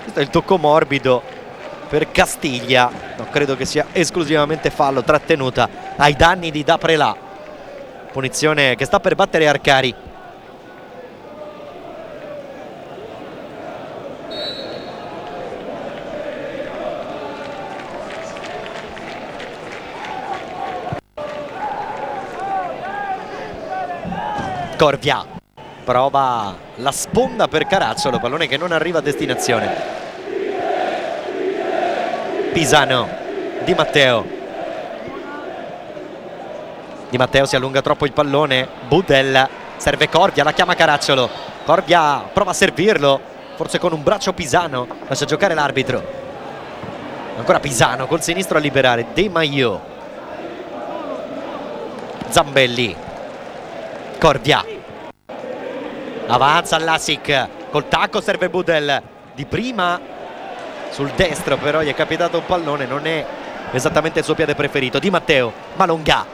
Questo è il tocco morbido per Castiglia, no, credo che sia esclusivamente fallo, trattenuta ai danni di Daprela. Punizione che sta per battere Arcari. Corvia prova la sponda per Caracciolo, pallone che non arriva a destinazione. Pisano, Di Matteo. Di Matteo si allunga troppo il pallone. Budella, serve Corvia, la chiama Caracciolo. Corvia prova a servirlo, forse con un braccio Pisano, lascia giocare l'arbitro. Ancora Pisano col sinistro a liberare. De Maio, Zambelli, Corvia, avanza Lasic, col tacco serve Budel, di prima sul destro però gli è capitato un pallone, non è esattamente il suo piede preferito. Di Matteo, Malonga,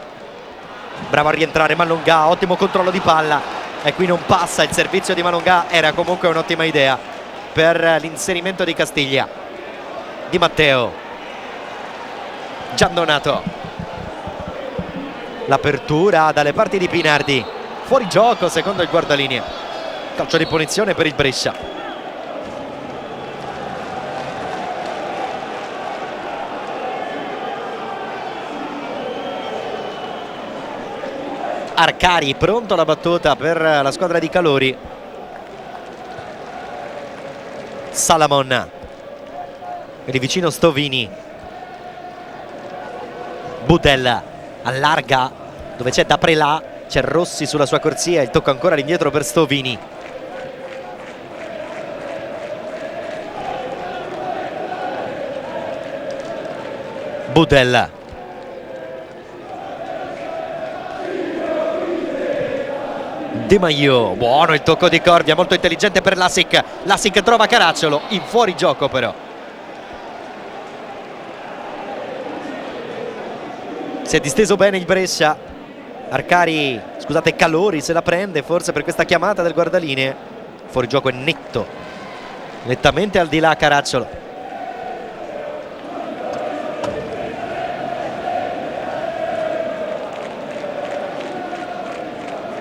bravo a rientrare Malonga, ottimo controllo di palla e qui non passa il servizio di Malonga, era comunque un'ottima idea per l'inserimento di Castiglia. Di Matteo, Giandonato, l'apertura dalle parti di Pinardi, fuori gioco secondo il guardalinea, calcio di punizione per il Brescia. Arcari pronto alla battuta per la squadra di Calori. Salamon e di vicino Stovini. Budella allarga dove c'è Daprela, c'è Rossi sulla sua corsia, il tocco ancora all'indietro per Stovini. Budella, Di Maio, buono il tocco di Corvia, molto intelligente per Lasic. Lasic trova Caracciolo in fuorigioco però. Si è disteso bene il Brescia. Arcari, scusate, Calori se la prende forse per questa chiamata del guardalinee. Fuorigioco è netto, nettamente al di là Caracciolo.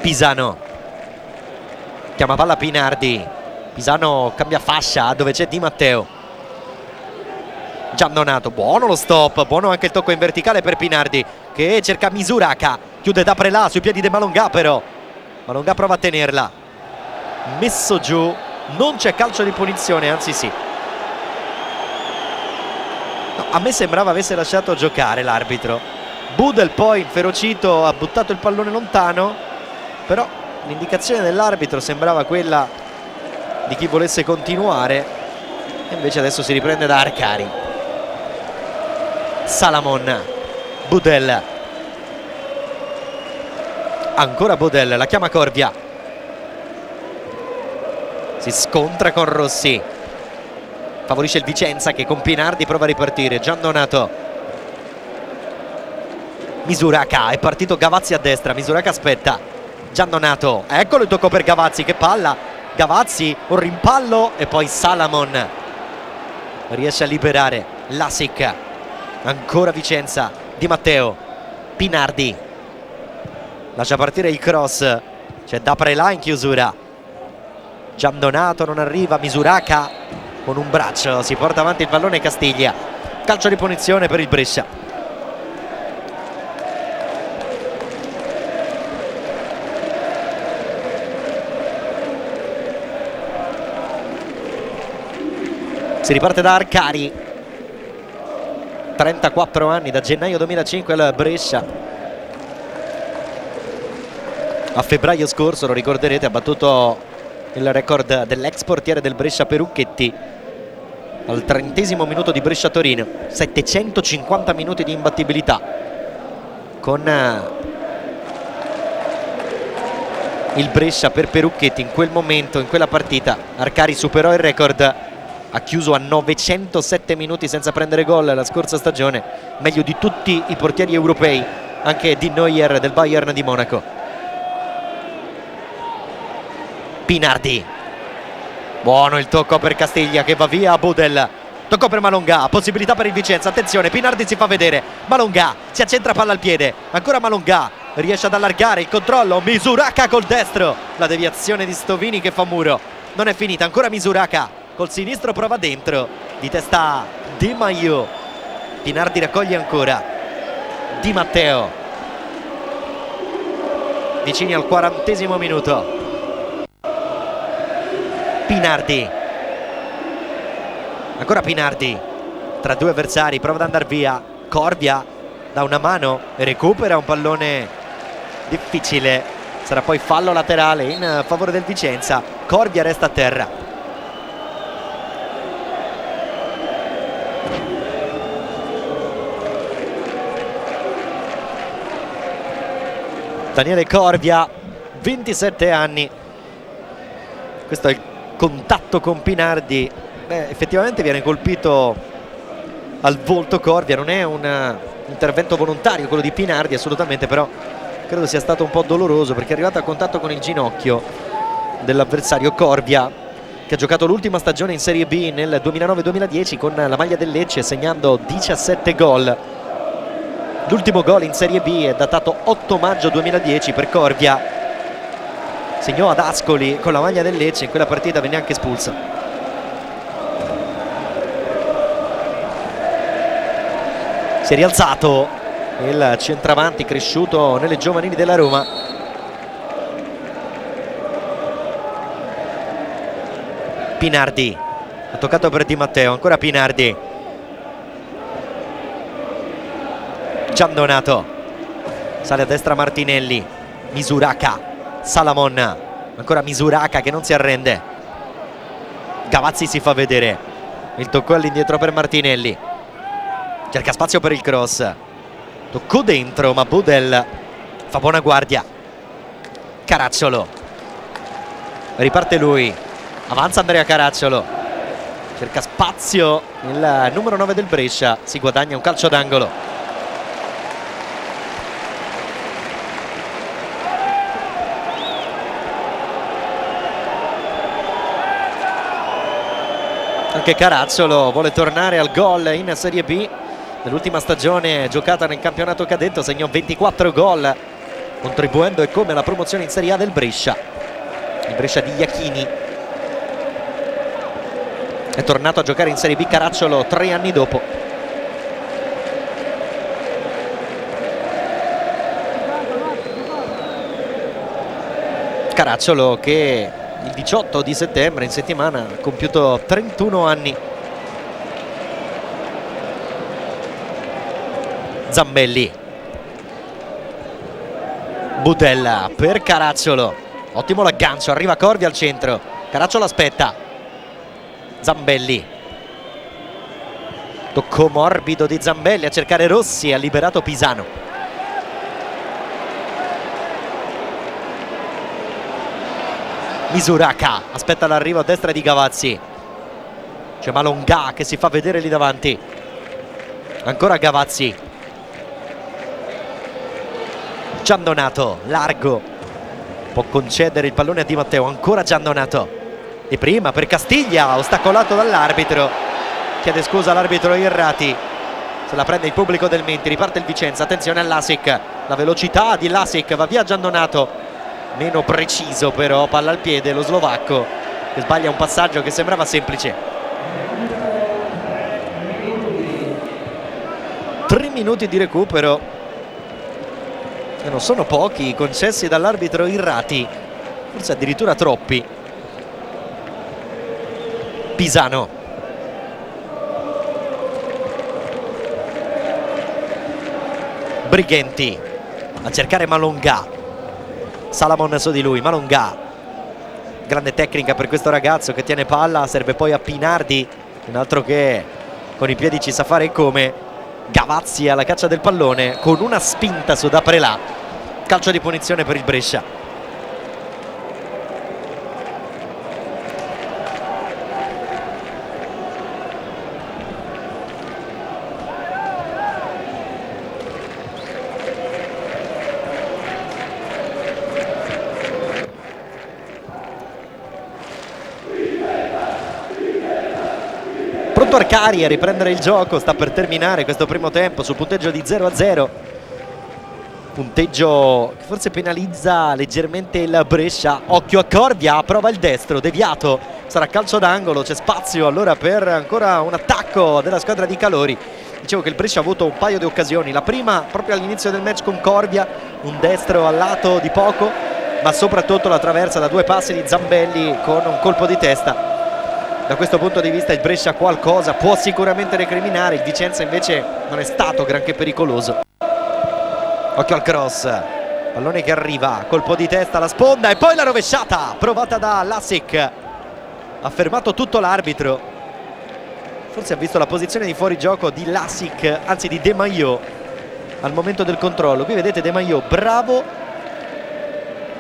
Pisano chiama palla Pinardi. Pisano cambia fascia dove c'è Di Matteo. Giandonato, buono lo stop, buono anche il tocco in verticale per Pinardi che cerca Misuraka, chiude Daprela sui piedi di Malonga però Malonga prova a tenerla, messo giù, non c'è calcio di punizione, anzi sì. No, a me sembrava avesse lasciato giocare l'arbitro. Budel poi inferocito ha buttato il pallone lontano, però l'indicazione dell'arbitro sembrava quella di chi volesse continuare e invece adesso si riprende da Arcari. Salamon, Budel, ancora Budel, la chiama Corvia, si scontra con Rossi, favorisce il Vicenza che con Pinardi prova a ripartire. Giandonato, Misuraka, è partito Gavazzi a destra, Misuraka aspetta, Giandonato, eccolo il tocco per Gavazzi, che palla, Gavazzi, un rimpallo e poi Salamon riesce a liberare Lasic. Ancora Vicenza, Di Matteo, Pinardi, lascia partire il cross, c'è Daprela in chiusura. Giandonato non arriva, Misuraka con un braccio si porta avanti il pallone Castiglia. Calcio di punizione per il Brescia. Si riparte da Arcari, 34 anni, da gennaio 2005 al Brescia. A febbraio scorso, lo ricorderete, ha battuto il record dell'ex portiere del Brescia Perucchetti. al 30° minuto di Brescia-Torino. 750 minuti di imbattibilità con il Brescia per Perucchetti. In quel momento, in quella partita, Arcari superò il record, ha chiuso a 907 minuti senza prendere gol la scorsa stagione, meglio di tutti i portieri europei, anche di Neuer del Bayern di Monaco. Pinardi, buono il tocco per Castiglia che va via a Budel, tocco per Malonga, possibilità per il Vicenza, attenzione, Pinardi si fa vedere, Malonga si accentra, palla al piede, ancora Malonga, riesce ad allargare il controllo, Misuraka col destro, la deviazione di Stovini che fa muro, non è finita, ancora Misuraka col sinistro, prova dentro, di testa Di Maio, Pinardi raccoglie ancora, Di Matteo, vicini al 40° minuto. Pinardi, ancora Pinardi, tra due avversari, prova ad andare via, Corvia da una mano e recupera un pallone difficile, sarà poi fallo laterale in favore del Vicenza, Corvia resta a terra. Daniele Corvia, 27 anni, questo è il contatto con Pinardi. Effettivamente viene colpito al volto Corvia, non è un intervento volontario quello di Pinardi assolutamente, però credo sia stato un po' doloroso perché è arrivato a contatto con il ginocchio dell'avversario. Corvia, che ha giocato l'ultima stagione in Serie B nel 2009-2010 con la maglia del Lecce, segnando 17 gol. L'ultimo gol in Serie B è datato 8 maggio 2010 per Corvia, segnò ad Ascoli con la maglia del Lecce, in quella partita venne anche espulso. Si è rialzato il centravanti cresciuto nelle giovanili della Roma. Pinardi, ha toccato per Di Matteo, ancora Pinardi, Giandonato, sale a destra Martinelli, Misuraka, Salamon, ancora Misuraka che non si arrende, Gavazzi si fa vedere, il tocco all'indietro per Martinelli, cerca spazio per il cross, toccò dentro ma Budel fa buona guardia. Caracciolo, riparte lui, avanza Andrea Caracciolo, cerca spazio il numero 9 del Brescia, si guadagna un calcio d'angolo. Anche Caracciolo vuole tornare al gol in Serie B. Nell'ultima stagione giocata nel campionato cadetto segnò 24 gol, contribuendo e come alla promozione in Serie A del Brescia. Il Brescia di Iachini è tornato a giocare in Serie B Caracciolo 3 anni dopo. Caracciolo che il 18 di settembre in settimana ha compiuto 31 anni. Zambelli, Budella per Caracciolo, ottimo l'aggancio, arriva Corvia al centro, Caracciolo aspetta, Zambelli, tocco morbido di Zambelli a cercare Rossi, ha liberato Pisano. Misuraka aspetta l'arrivo a destra di Gavazzi, c'è Malonga che si fa vedere lì davanti, ancora Gavazzi, Giandonato largo, può concedere il pallone a Di Matteo, ancora Giandonato di prima per Castiglia, ostacolato dall'arbitro, chiede scusa all'arbitro Irrati, se la prende il pubblico del Menti, riparte il Vicenza, attenzione all'Asic, la velocità di Lasic, va via Giandonato, meno preciso però, palla al piede lo slovacco che sbaglia un passaggio che sembrava semplice. 3 minuti di recupero e non sono pochi concessi dall'arbitro Irrati, forse addirittura troppi. Pisano, Brighenti a cercare Malonga, Salamon su di lui, Malonga, grande tecnica per questo ragazzo che tiene palla, serve poi a Pinardi un altro che con i piedi ci sa fare come. Gavazzi alla caccia del pallone con una spinta su Daprelà, calcio di punizione per il Brescia. Pronto Arcari a riprendere il gioco, sta per terminare questo primo tempo sul punteggio di 0-0. Punteggio che forse penalizza leggermente il Brescia. Occhio a Corvia, prova il destro, deviato, sarà calcio d'angolo, c'è spazio allora per ancora un attacco della squadra di Calori. Dicevo che il Brescia ha avuto un paio di occasioni, la prima proprio all'inizio del match con Corvia, un destro al lato di poco, ma soprattutto la traversa da 2 passi di Zambelli con un colpo di testa. Da questo punto di vista il Brescia qualcosa può sicuramente recriminare, il Vicenza invece non è stato granché pericoloso. Occhio al cross, pallone che arriva, colpo di testa alla sponda e poi la rovesciata provata da Lasic. Ha fermato tutto l'arbitro, forse ha visto la posizione di fuorigioco di Lasic, anzi di De Maio al momento del controllo. Qui vedete De Maio bravo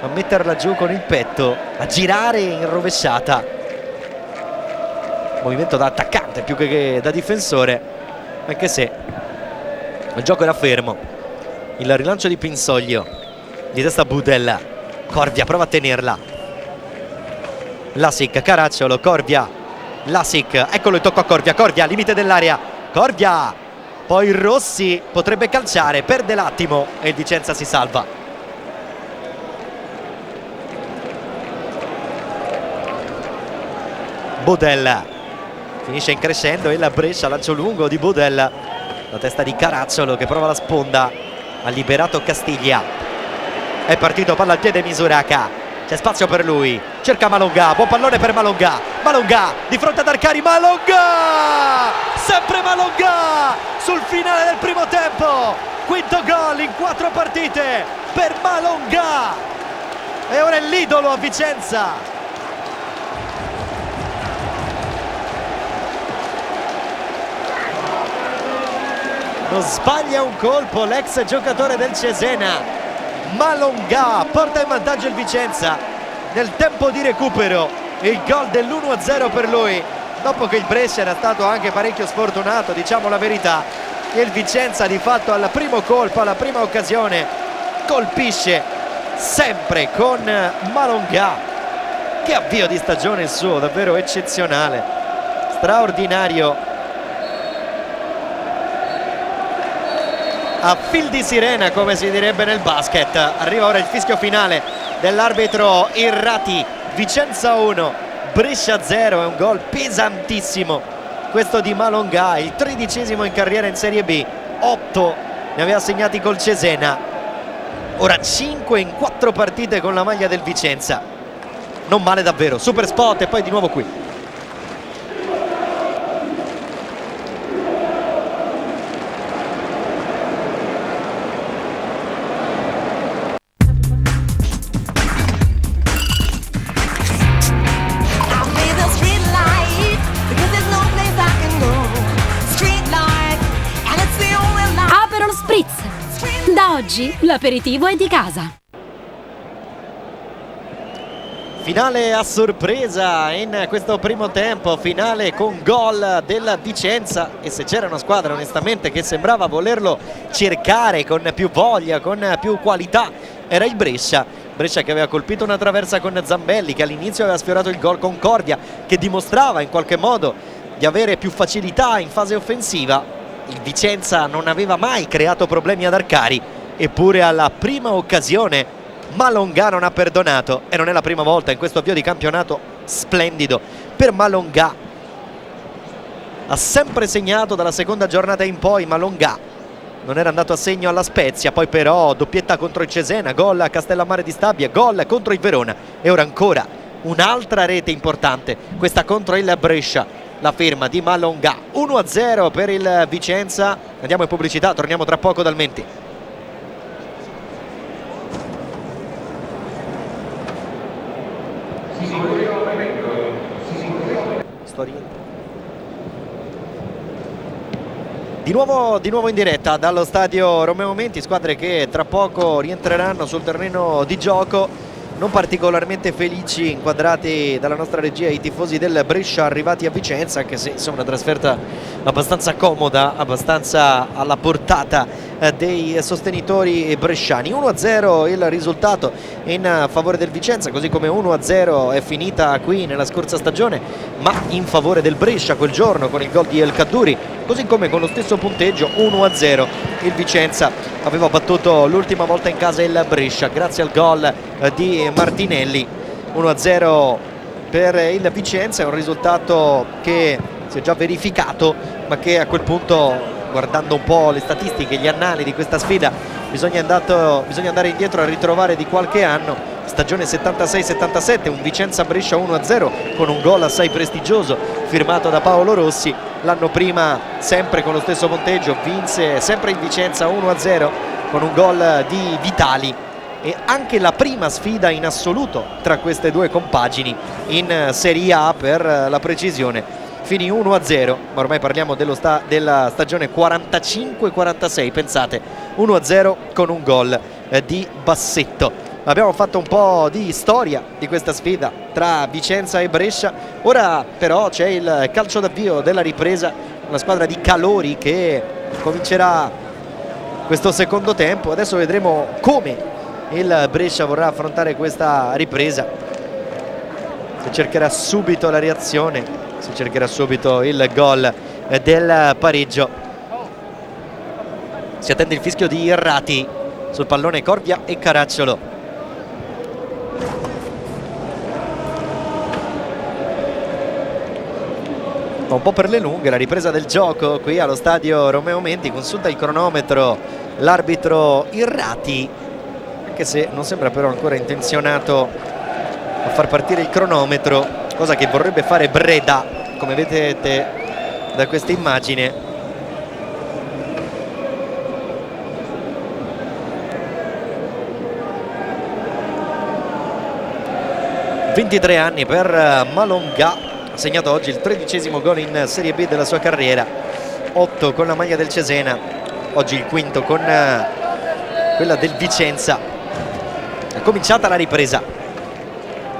a metterla giù con il petto, a girare in rovesciata. Movimento da attaccante più che da difensore, anche se il gioco era fermo. Il rilancio di Pinsoglio, di testa Budella, Corvia prova a tenerla, Lasic, Caracciolo, Corvia, Lasic, eccolo il tocco a Corvia, Corvia limite dell'area, Corvia, poi Rossi potrebbe calciare, perde l'attimo e il Vicenza si salva. Budella finisce in crescendo e la Brescia, lancio lungo di Budella, la testa di Caracciolo che prova la sponda, ha liberato Castiglia, è partito, palla al piede Misuraka, c'è spazio per lui, cerca Malonga, buon pallone per Malonga, Malonga di fronte ad Arcari, Malonga, sempre Malonga sul finale del primo tempo, quinto gol in 4 partite per Malonga e ora è l'idolo a Vicenza. Non sbaglia un colpo l'ex giocatore del Cesena, Malonga porta in vantaggio il Vicenza nel tempo di recupero, il gol dell'1-0 per lui dopo che il Brescia era stato anche parecchio sfortunato, diciamo la verità, e il Vicenza di fatto al primo colpo, alla prima occasione colpisce sempre con Malonga. Che avvio di stagione il suo, davvero eccezionale, straordinario. A fil di sirena, come si direbbe nel basket. Arriva ora il fischio finale dell'arbitro Irrati. Vicenza 1, Brescia 0, è un gol pesantissimo questo di Malonga, il 13° in carriera in Serie B, 8 ne aveva segnati col Cesena, ora 5 in 4 partite con la maglia del Vicenza. Non male davvero, super spot e poi di nuovo qui. Da oggi l'aperitivo è di casa. Finale a sorpresa in questo primo tempo, finale con gol del Vicenza, e se c'era una squadra onestamente che sembrava volerlo cercare con più voglia, con più qualità, era il Brescia. Brescia che aveva colpito una traversa con Zambelli, che all'inizio aveva sfiorato il gol con Corvia, che dimostrava in qualche modo di avere più facilità in fase offensiva. Il Vicenza non aveva mai creato problemi ad Arcari, eppure alla prima occasione Malonga non ha perdonato, e non è la prima volta in questo avvio di campionato splendido per Malonga. Ha sempre segnato dalla seconda giornata in poi. Malonga non era andato a segno alla Spezia, poi però doppietta contro il Cesena, gol a Castellammare di Stabia, gol contro il Verona e ora ancora un'altra rete importante, questa contro il Brescia. La firma di Malonga, 1-0 per il Vicenza. Andiamo in pubblicità, torniamo tra poco dal Menti. Di nuovo in diretta dallo stadio Romeo Menti, squadre che tra poco rientreranno sul terreno di gioco, non particolarmente felici, inquadrati dalla nostra regia i tifosi del Brescia arrivati a Vicenza, anche se insomma una trasferta abbastanza comoda, abbastanza alla portata dei sostenitori bresciani. 1-0 il risultato in favore del Vicenza, così come 1-0 è finita qui nella scorsa stagione, ma in favore del Brescia quel giorno con il gol di El Kaddouri, così come con lo stesso punteggio 1-0 il Vicenza aveva battuto l'ultima volta in casa il Brescia grazie al gol di Martinelli. 1-0 per il Vicenza, è un risultato che si è già verificato, ma che a quel punto, guardando un po' le statistiche, gli annali di questa sfida, bisogna andare indietro a ritrovare di qualche anno. Stagione 76-77, un Vicenza-Brescia 1-0 con un gol assai prestigioso firmato da Paolo Rossi. L'anno prima, sempre con lo stesso punteggio, vinse sempre il Vicenza 1-0 con un gol di Vitali, e anche la prima sfida in assoluto tra queste due compagini in Serie A, per la precisione, finì 1-0, ma ormai parliamo della stagione 45-46, pensate, 1-0 con un gol di Bassetto. Abbiamo fatto un po' di storia di questa sfida tra Vicenza e Brescia. Ora però c'è il calcio d'avvio della ripresa, una squadra di calori che comincerà questo secondo tempo. Adesso vedremo come il Brescia vorrà affrontare questa ripresa, se cercherà subito la reazione, si cercherà subito il gol del pareggio. Si attende il fischio di Irrati, sul pallone Corvia e Caracciolo. Un po' per le lunghe la ripresa del gioco qui allo stadio Romeo Menti. Consulta il cronometro l'arbitro Irrati, anche se non sembra però ancora intenzionato a far partire il cronometro, cosa che vorrebbe fare Breda, come vedete da questa immagine. ...23 anni per Malonga, ha segnato oggi il 13° gol in Serie B della sua carriera, 8 con la maglia del Cesena, oggi il quinto con quella del Vicenza. È cominciata la ripresa.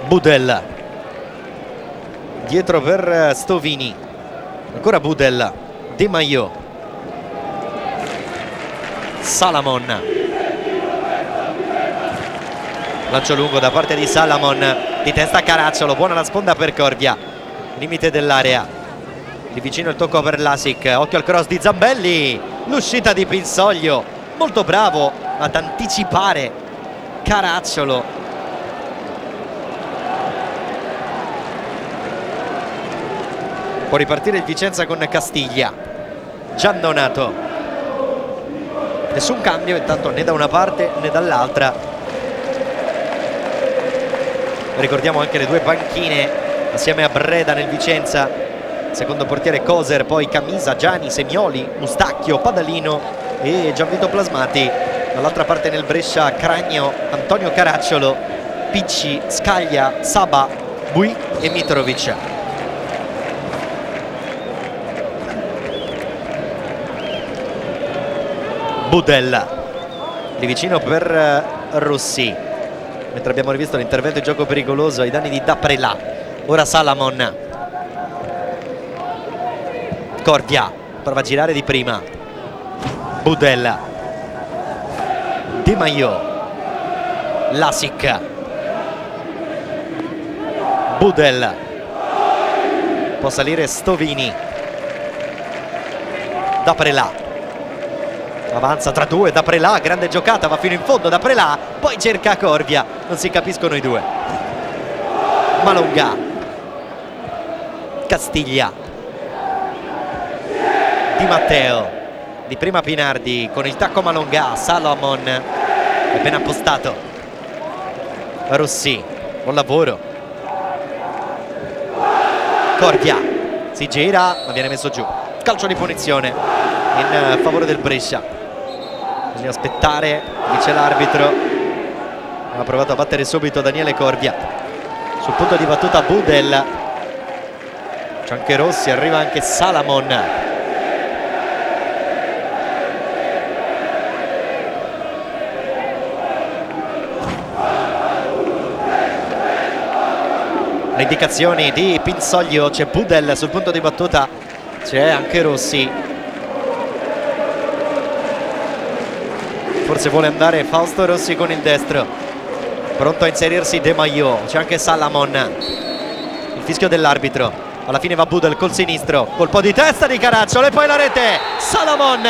Budel dietro per Stovini, ancora Budel, De Maio, Salamon, lancio lungo da parte di Salamon, di testa Caracciolo, buona la sponda per Corvia, limite dell'area, di vicino il tocco per Lasic, occhio al cross di Zambelli, l'uscita di Pinsoglio, molto bravo ad anticipare Caracciolo. Può ripartire il Vicenza con Castiglia, Giandonato, nessun cambio intanto né da una parte né dall'altra. Ricordiamo anche le due panchine assieme a Breda nel Vicenza, secondo portiere Coser, poi Camisa, Gianni, Semioli, Mustacchio, Padalino e Gianvito Plasmati. Dall'altra parte nel Brescia Cragno, Antonio Caracciolo, Picci, Scaglia, Saba, Bui e Mitrovic. Budel di vicino per Rossi, mentre abbiamo rivisto l'intervento di gioco pericoloso ai danni di Daprelà. Ora Salamon, Cordia prova a girare di prima, Budel, Di Maio, Lasic, Budel, può salire Stovini, Daprelà, avanza tra due, Daprelà, grande giocata, va fino in fondo Daprelà, poi cerca Corvia, non si capiscono i due. Malonga, Castiglia, Di Matteo, di prima Pinardi con il tacco Malonga, Salamon è ben appostato, Rossi, buon lavoro, Corvia si gira ma viene messo giù, calcio di punizione in favore del Brescia. Bisogna aspettare, dice l'arbitro. Ha provato a battere subito Daniele Corvia. Sul punto di battuta Budel, c'è anche Rossi, arriva anche Salamon. Le indicazioni di Pinsoglio, c'è Budel sul punto di battuta, c'è anche Rossi. Forse vuole andare Fausto Rossi con il destro, pronto a inserirsi De Maio, c'è anche Salamon. Il fischio dell'arbitro, alla fine va Budel col sinistro, colpo di testa di Caracciolo e poi la rete. Salamon,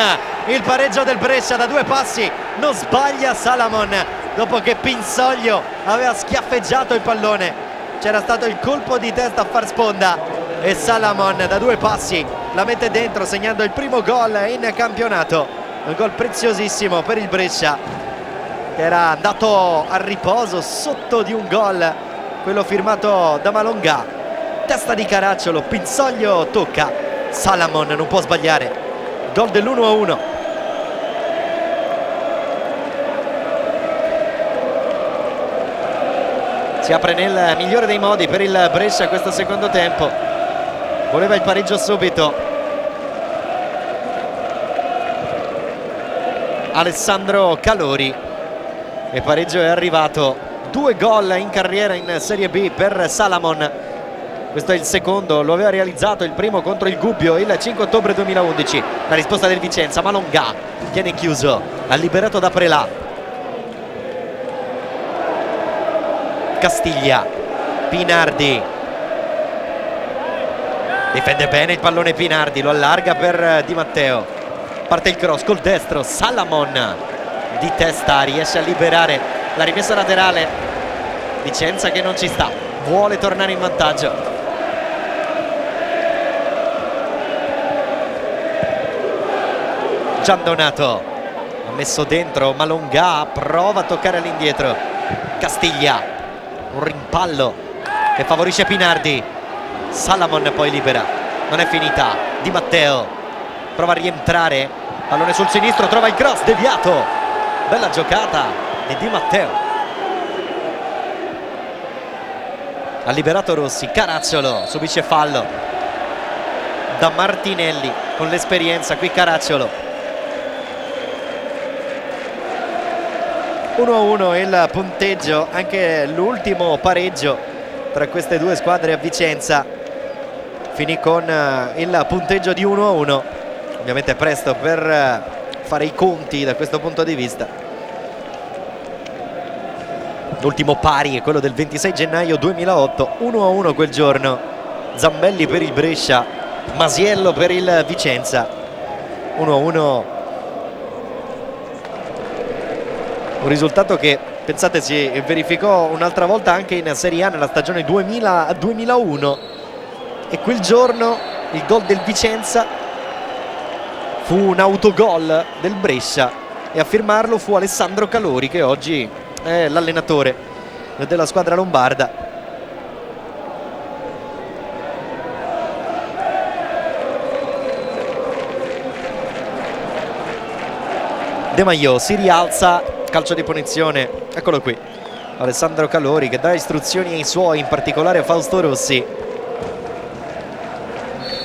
il pareggio del Brescia da 2 passi, non sbaglia Salamon dopo che Pinsoglio aveva schiaffeggiato il pallone. C'era stato il colpo di testa a far sponda e Salamon da 2 passi la mette dentro, segnando il primo gol in campionato. Un gol preziosissimo per il Brescia, che era andato a riposo sotto di un gol, quello firmato da Malongà. Testa di Caracciolo, Pinsoglio tocca, Salamon non può sbagliare. Gol dell'1-1. Si apre nel migliore dei modi per il Brescia questo secondo tempo. Voleva il pareggio subito Alessandro Calori, e pareggio è arrivato. 2 gol in carriera in Serie B per Salamon. Questo è il secondo, lo aveva realizzato il primo contro il Gubbio il 5 ottobre 2011. La risposta del Vicenza, Malongà tiene chiuso, ha liberato da Prelà. Castiglia, Pinardi difende bene il pallone, Pinardi lo allarga per Di Matteo, parte il cross col destro, Salamon di testa riesce a liberare la rimessa laterale. Vicenza che non ci sta, vuole tornare in vantaggio. Giandonato ha messo dentro, Malongà prova a toccare all'indietro, Castiglia, un rimpallo che favorisce Pinardi. Salamon poi libera, non è finita. Di Matteo prova a rientrare, pallone sul sinistro, trova il cross deviato, bella giocata di Matteo. Ha liberato Rossi, Caracciolo subisce fallo da Martinelli, con l'esperienza qui Caracciolo. 1-1 il punteggio, anche l'ultimo pareggio tra queste due squadre a Vicenza finì con il punteggio di 1-1. Ovviamente è presto per fare i conti da questo punto di vista. L'ultimo pari è quello del 26 gennaio 2008, 1-1 quel giorno. Zambelli per il Brescia, Masiello per il Vicenza. 1-1. Un risultato che, pensate, si verificò un'altra volta anche in Serie A nella stagione 2000-2001, e quel giorno il gol del Vicenza fu un autogol del Brescia e a firmarlo fu Alessandro Calori, che oggi è l'allenatore della squadra lombarda. De Maio si rialza, calcio di punizione, eccolo qui, Alessandro Calori che dà istruzioni ai suoi, in particolare a Fausto Rossi,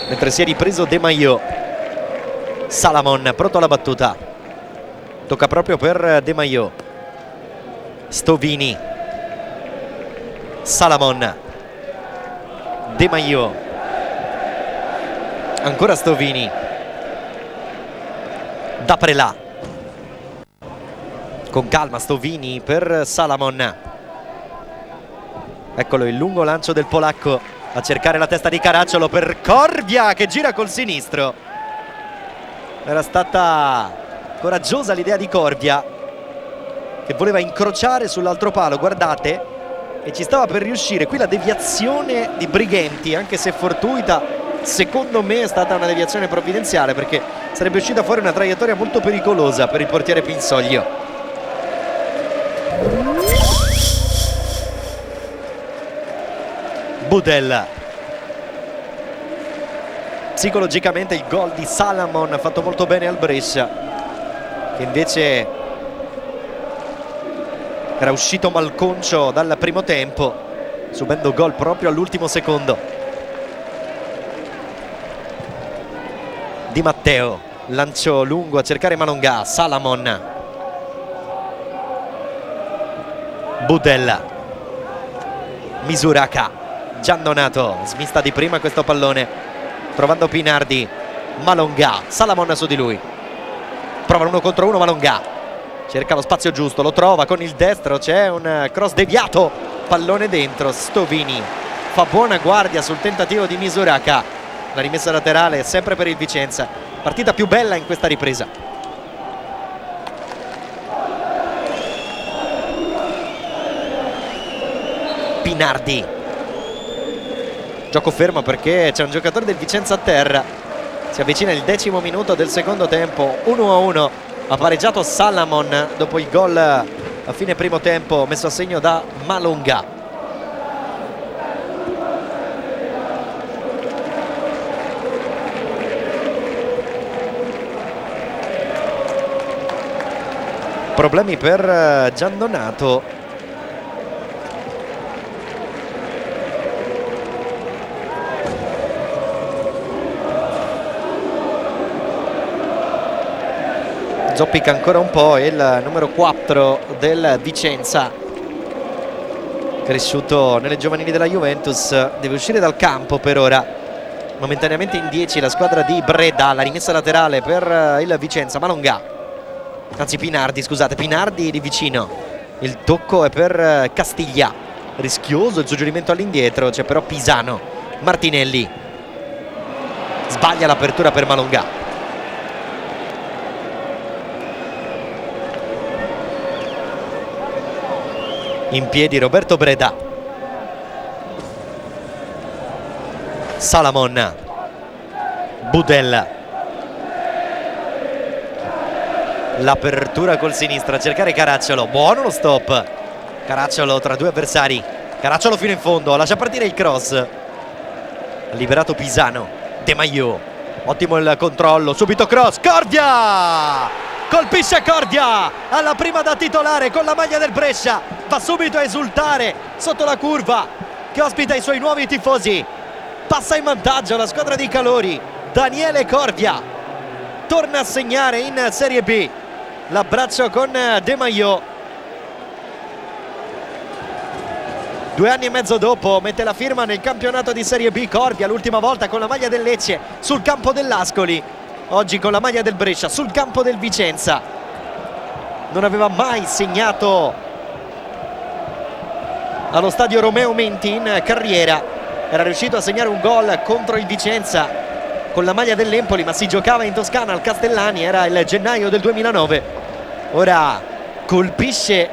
mentre si è ripreso De Maio. Salamon pronto alla battuta, tocca proprio per De Maio. Stovini, Salamon, De Maio, ancora Stovini, da Prelà, con calma Stovini per Salamon. Eccolo il lungo lancio del polacco a cercare la testa di Caracciolo per Corvia che gira col sinistro. Era stata coraggiosa l'idea di Corvia, che voleva incrociare sull'altro palo, guardate, e ci stava per riuscire. Qui la deviazione di Brighenti, anche se fortuita, secondo me è stata una deviazione provvidenziale, perché sarebbe uscita fuori una traiettoria molto pericolosa per il portiere Pinsoglio. Budel. Psicologicamente il gol di Salamon ha fatto molto bene al Brescia, che invece era uscito malconcio dal primo tempo, subendo gol proprio all'ultimo secondo. Di Matteo, lancio lungo a cercare Malongà, Salamon, Budel, Misuraka, Giandonato, smista di prima questo pallone, trovando Pinardi. Malonga, Salamon su di lui, provano 1 contro 1, Malonga cerca lo spazio giusto, lo trova con il destro, c'è un cross deviato, pallone dentro. Stovini fa buona guardia sul tentativo di Misuraka, la rimessa laterale sempre per il Vicenza, partita più bella in questa ripresa. Pinardi, gioco fermo perché c'è un giocatore del Vicenza a terra. Si avvicina il 10° minuto del secondo tempo, 1-1, ha pareggiato Salamon dopo il gol a fine primo tempo messo a segno da Malonga. Problemi per Giandonato. Zoppica ancora un po' il numero 4 del Vicenza, cresciuto nelle giovanili della Juventus, deve uscire dal campo per ora. Momentaneamente in 10 la squadra di Breda, la rimessa laterale per il Vicenza. Malonga, anzi Pinardi, scusate, Pinardi di vicino, il tocco è per Castiglia, rischioso il suggerimento all'indietro, c'è però Pisano. Martinelli sbaglia l'apertura per Malonga. In piedi Roberto Breda. Salamon, Budel, l'apertura col sinistro a cercare Caracciolo, buono lo stop. Caracciolo tra 2 avversari, Caracciolo fino in fondo, lascia partire il cross, ha liberato Pisano. De Maio, ottimo il controllo, subito cross, Cordia! Colpisce Cordia alla prima da titolare con la maglia del Brescia, va subito a esultare sotto la curva che ospita i suoi nuovi tifosi. Passa in vantaggio la squadra di Calori. Daniele Cordia torna a segnare in Serie B, l'abbraccio con De Maio. 2 anni e mezzo dopo mette la firma nel campionato di Serie B Cordia, l'ultima volta con la maglia del Lecce sul campo dell'Ascoli, oggi con la maglia del Brescia sul campo del Vicenza. Non aveva mai segnato allo stadio Romeo Menti in carriera, era riuscito a segnare un gol contro il Vicenza con la maglia dell'Empoli, ma si giocava in Toscana al Castellani, era il gennaio del 2009. Ora colpisce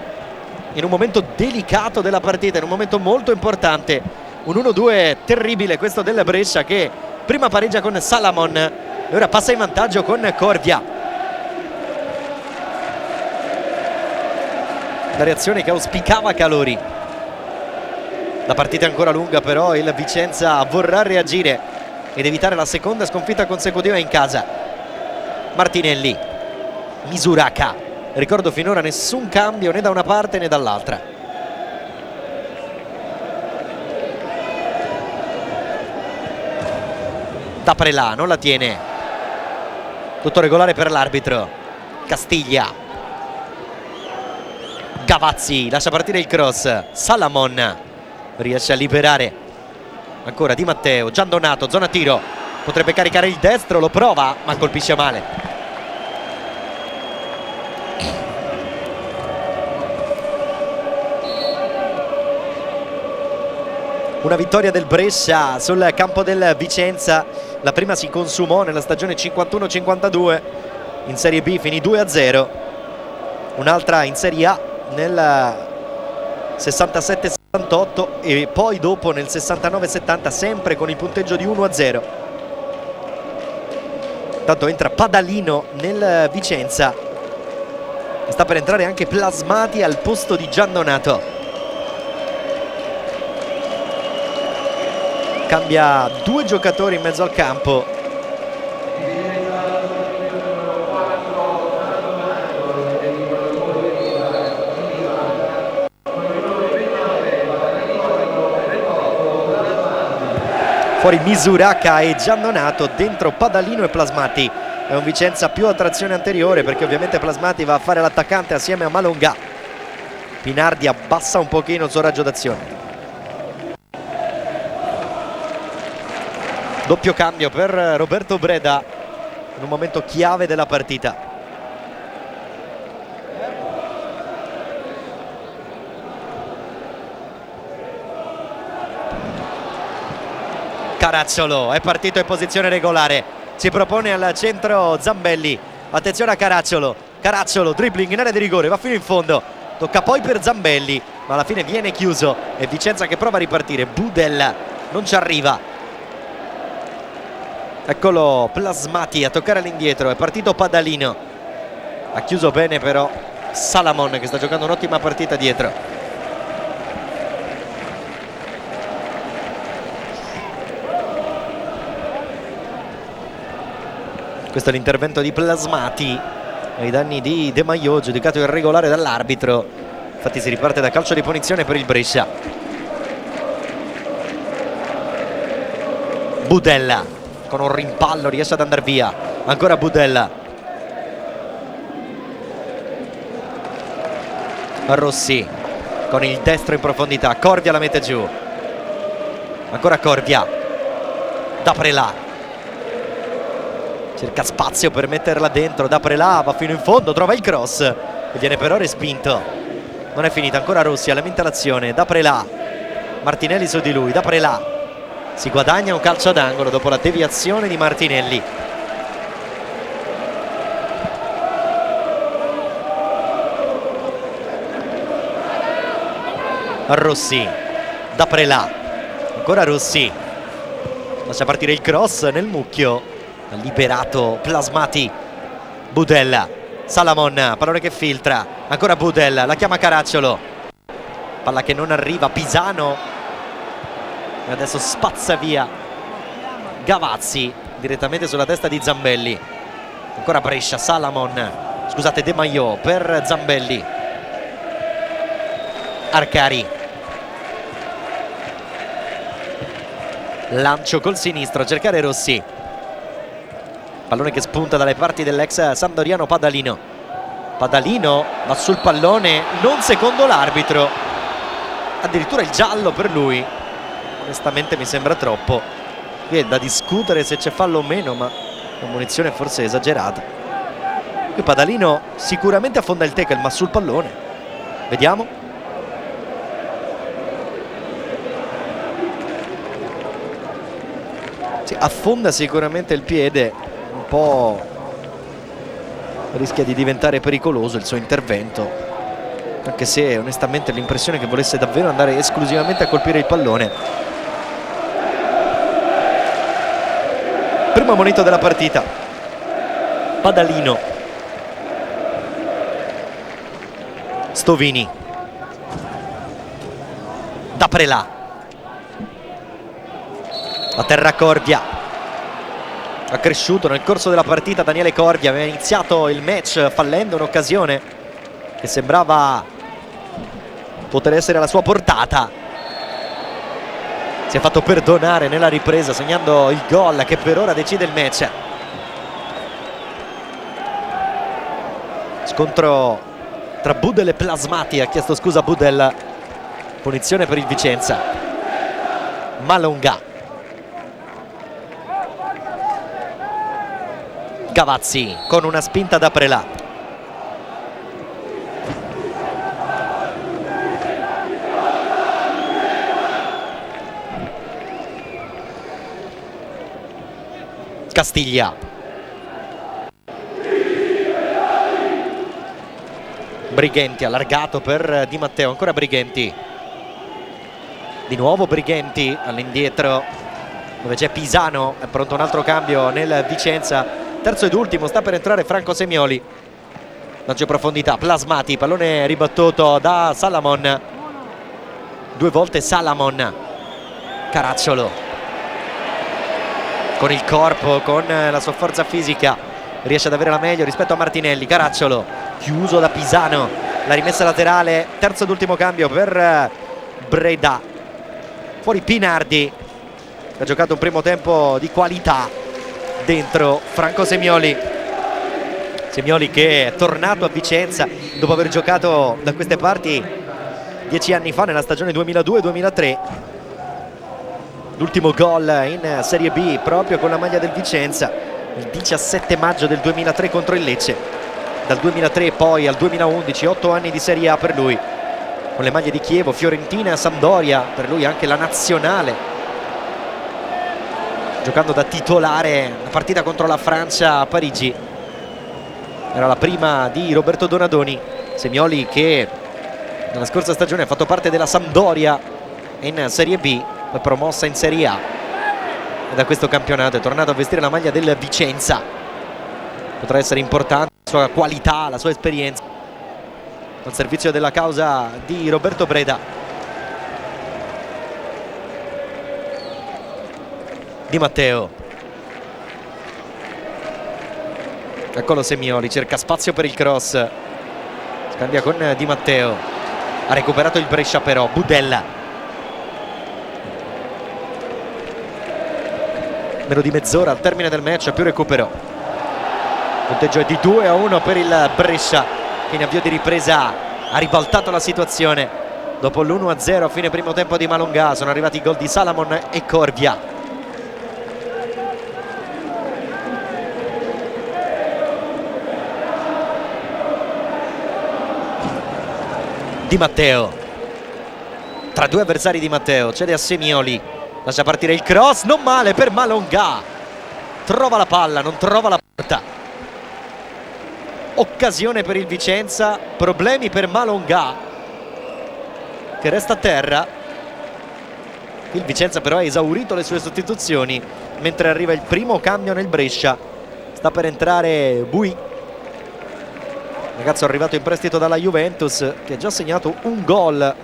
in un momento delicato della partita, in un momento molto importante, un 1-2 terribile questo del Brescia, che prima pareggia con Salamon e ora passa in vantaggio con Cordia. La reazione che auspicava Calori. La partita è ancora lunga, però il Vicenza vorrà reagire ed evitare la seconda sconfitta consecutiva in casa. Martinelli, Misuraka, ricordo finora nessun cambio né da una parte né dall'altra. Da Prelà non la tiene, tutto regolare per l'arbitro. Castiglia, Gavazzi lascia partire il cross, Salamon riesce a liberare ancora Di Matteo. Giandonato, zona tiro, potrebbe caricare il destro, lo prova ma colpisce male. Una vittoria del Brescia sul campo del Vicenza, la prima si consumò nella stagione 51-52, in Serie B finì 2-0, un'altra in Serie A nel 67-68 e poi dopo nel 69-70 sempre con il punteggio di 1-0. Tanto entra Padalino nel Vicenza, sta per entrare anche Plasmati al posto di Giandonato. Cambia 2 giocatori in mezzo al campo. Fuori Misuraka e Giandonato, dentro Padalino e Plasmati. È un Vicenza più a trazione anteriore perché ovviamente Plasmati va a fare l'attaccante assieme a Malonga. Pinardi abbassa un pochino il suo raggio d'azione. Doppio cambio per Roberto Breda in un momento chiave della partita. Caracciolo è partito in posizione regolare, si propone al centro Zambelli. Attenzione a Caracciolo, Caracciolo dribbling in area di rigore, va fino in fondo, tocca poi per Zambelli ma alla fine viene chiuso e Vicenza che prova a ripartire. Budel non ci arriva, eccolo Plasmati a toccare all'indietro, è partito Padalino, ha chiuso bene però Salamon che sta giocando un'ottima partita dietro. Questo è l'intervento di Plasmati ai danni di De Maio, giudicato irregolare dall'arbitro. Infatti si riparte da calcio di punizione per il Brescia. Budella con un rimpallo riesce ad andare via, ancora Budella. Rossi con il destro in profondità, Corvia la mette giù, ancora Corvia, da Prelà. Cerca spazio per metterla dentro, da Prelà va fino in fondo, trova il cross e viene però respinto. Non è finita, ancora Rossi, alimenta l'azione, da Prelà, Martinelli su di lui, da Prelà si guadagna un calcio d'angolo dopo la deviazione di Martinelli. Rossi, da Prelà, ancora Rossi, lascia partire il cross nel mucchio, ha liberato Plasmati. Budella, Salamon, pallone che filtra, ancora Budella, la chiama Caracciolo, palla che non arriva, Pisano e adesso spazza via Gavazzi direttamente sulla testa di Zambelli. Ancora Brescia, Salamon, scusate, De Maio per Zambelli, Arcari, lancio col sinistro a cercare Rossi, pallone che spunta dalle parti dell'ex Sampdoriano Padalino. Padalino va sul pallone, non secondo l'arbitro, addirittura il giallo per lui. Onestamente mi sembra troppo, qui è da discutere se c'è fallo o meno, ma la munizione forse è esagerata. Qui Padalino sicuramente affonda il tackle, ma sul pallone vediamo. Sì, affonda sicuramente il piede, un po' rischia di diventare pericoloso il suo intervento, anche se onestamente l'impressione che volesse davvero andare esclusivamente a colpire il pallone. Primo ammonito della partita, Padalino, Stovini, da Prelà, a terra Corvia. Ha cresciuto nel corso della partita Daniele Corvia, aveva iniziato il match fallendo un'occasione che sembrava poter essere alla sua portata. Si è fatto perdonare nella ripresa segnando il gol che per ora decide il match. Scontro tra Budel e Plasmati, ha chiesto scusa Budel, punizione per il Vicenza. Malonga, Gavazzi con una spinta da Prelà, Castiglia, Brighenti allargato per Di Matteo, ancora Brighenti, di nuovo Brighenti all'indietro dove c'è Pisano, è pronto un altro cambio nel Vicenza. Terzo ed ultimo, sta per entrare Franco Semioli, lancio in profondità, Plasmati, pallone ribattuto da Salamon, due volte Salamon. Caracciolo con il corpo, con la sua forza fisica riesce ad avere la meglio rispetto a Martinelli. Caracciolo chiuso da Pisano, la rimessa laterale, terzo ed ultimo cambio per Breda, fuori Pinardi, ha giocato un primo tempo di qualità. Dentro Franco Semioli, Semioli che è tornato a Vicenza dopo aver giocato da queste parti 10 anni fa nella stagione 2002-2003. l'ultimo gol in Serie B proprio con la maglia del Vicenza il 17 maggio del 2003 contro il Lecce. Dal 2003 poi al 2011, 8 anni di Serie A per lui, con le maglie di Chievo, Fiorentina, Sampdoria, per lui anche la nazionale, giocando da titolare la partita contro la Francia a Parigi. Era la prima di Roberto Donadoni. Semioli che nella scorsa stagione ha fatto parte della Sampdoria in Serie B, poi promossa in Serie A, e da questo campionato è tornato a vestire la maglia del Vicenza. Potrà essere importante la sua qualità, la sua esperienza al servizio della causa di Roberto Breda. Di Matteo, eccolo Semioli, cerca spazio per il cross, scambia con Di Matteo, ha recuperato il Brescia però. Budella, meno di mezz'ora al termine del match, più recupero. Il punteggio è di 2-1 per il Brescia, che in avvio di ripresa ha ribaltato la situazione. Dopo l'1-0 a fine primo tempo di Malongà sono arrivati i gol di Salamon e Corvia. Di Matteo, tra due avversari Di Matteo, cede a Semioli, lascia partire il cross, non male per Malongà, trova la palla, non trova la porta. Occasione per il Vicenza, problemi per Malongà che resta a terra. Il Vicenza però ha esaurito le sue sostituzioni mentre arriva il primo cambio nel Brescia. Sta per entrare Bui, ragazzo arrivato in prestito dalla Juventus, che ha già segnato un gol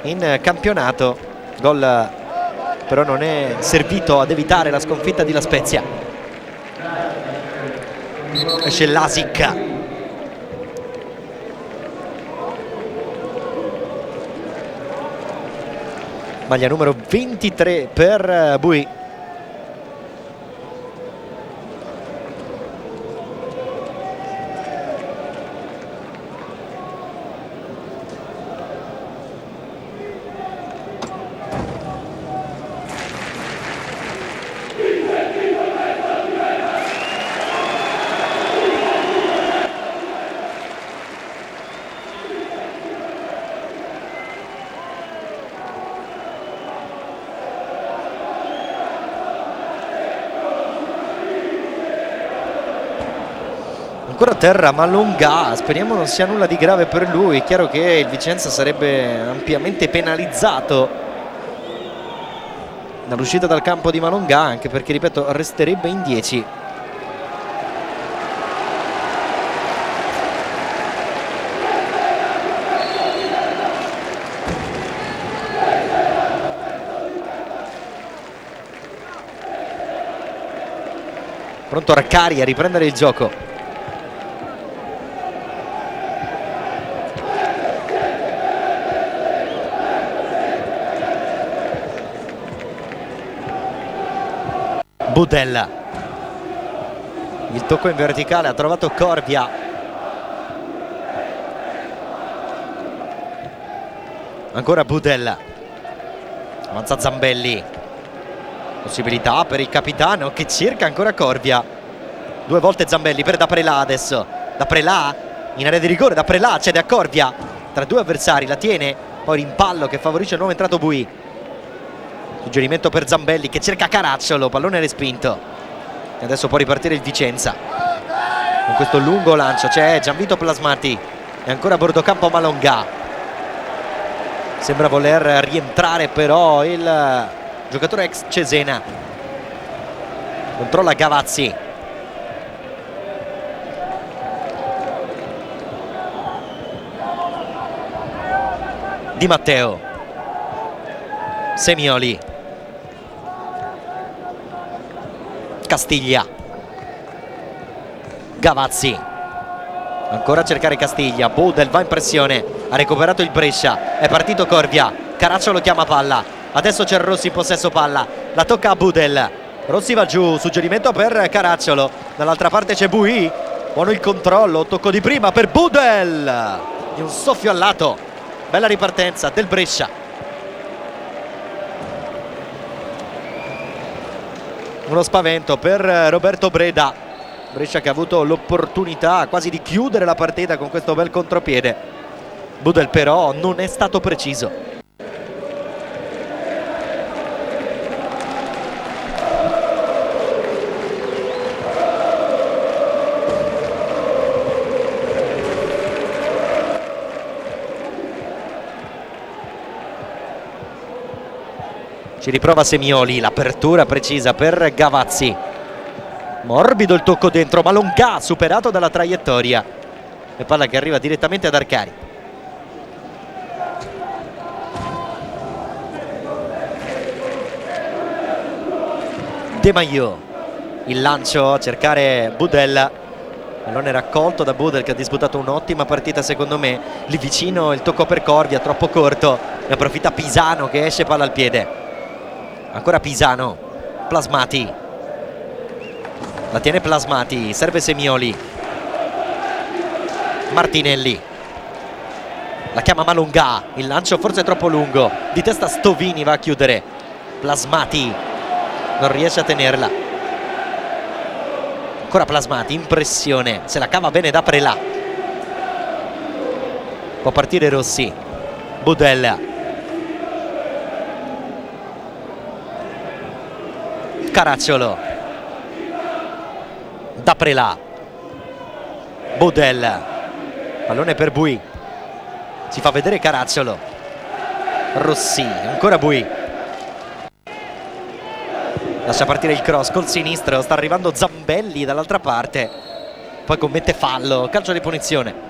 in campionato. Gol però non è servito ad evitare la sconfitta di La Spezia. Esce Lasic, maglia numero 23 per Bui. Ancora a terra Malongà, speriamo non sia nulla di grave per lui. È chiaro che il Vicenza sarebbe ampiamente penalizzato dall'uscita dal campo di Malongà, anche perché, ripeto, resterebbe in 10. Pronto Arcari a riprendere il gioco. Budella, il tocco in verticale, ha trovato Corvia. Ancora Budella, avanza Zambelli, possibilità per il capitano che cerca ancora Corvia. Due volte Zambelli per Daprelà adesso. Daprelà in area di rigore, Daprelà cede a Corvia tra due avversari, la tiene, poi rimpallo che favorisce il nuovo entrato Bui. Suggerimento per Zambelli che cerca Caracciolo, pallone respinto. E adesso può ripartire il Vicenza con questo lungo lancio. C'è Gianvito Plasmati e ancora Bordocampo Malongà. Sembra voler rientrare però il giocatore ex Cesena. Controlla Gavazzi. Di Matteo, Semioli, Castiglia, Gavazzi, ancora a cercare Castiglia. Budel va in pressione, ha recuperato il Brescia, è partito Corvia, Caracciolo chiama palla, adesso c'è Rossi in possesso palla, la tocca a Budel, Rossi va giù, suggerimento per Caracciolo, dall'altra parte c'è Bui, buono il controllo, tocco di prima per Budel, di un soffio al lato, bella ripartenza del Brescia. Uno spavento per Roberto Breda. Brescia che ha avuto l'opportunità quasi di chiudere la partita con questo bel contropiede. Budel però non è stato preciso. Ci riprova Semioli, l'apertura precisa per Gavazzi. Morbido il tocco dentro, Malongà superato dalla traiettoria. E palla che arriva direttamente ad Arcari. De Maio, il lancio a cercare Budel. Pallone raccolto da Budel che ha disputato un'ottima partita secondo me. Lì vicino il tocco per Corvia, troppo corto. Ne approfitta Pisano che esce, palla al piede. Ancora Pisano, Plasmati, la tiene Plasmati, serve Semioli, Martinelli, la chiama Malongà, il lancio forse è troppo lungo, di testa Stovini va a chiudere, Plasmati non riesce a tenerla, ancora Plasmati, impressione, se la cava bene da Prelà, può partire Rossi, Budel. Caracciolo, da Prelà, Budel, pallone per Bui, si fa vedere Caracciolo, Rossi, ancora Bui, lascia partire il cross col sinistro, sta arrivando Zambelli dall'altra parte, poi commette fallo, calcio di punizione.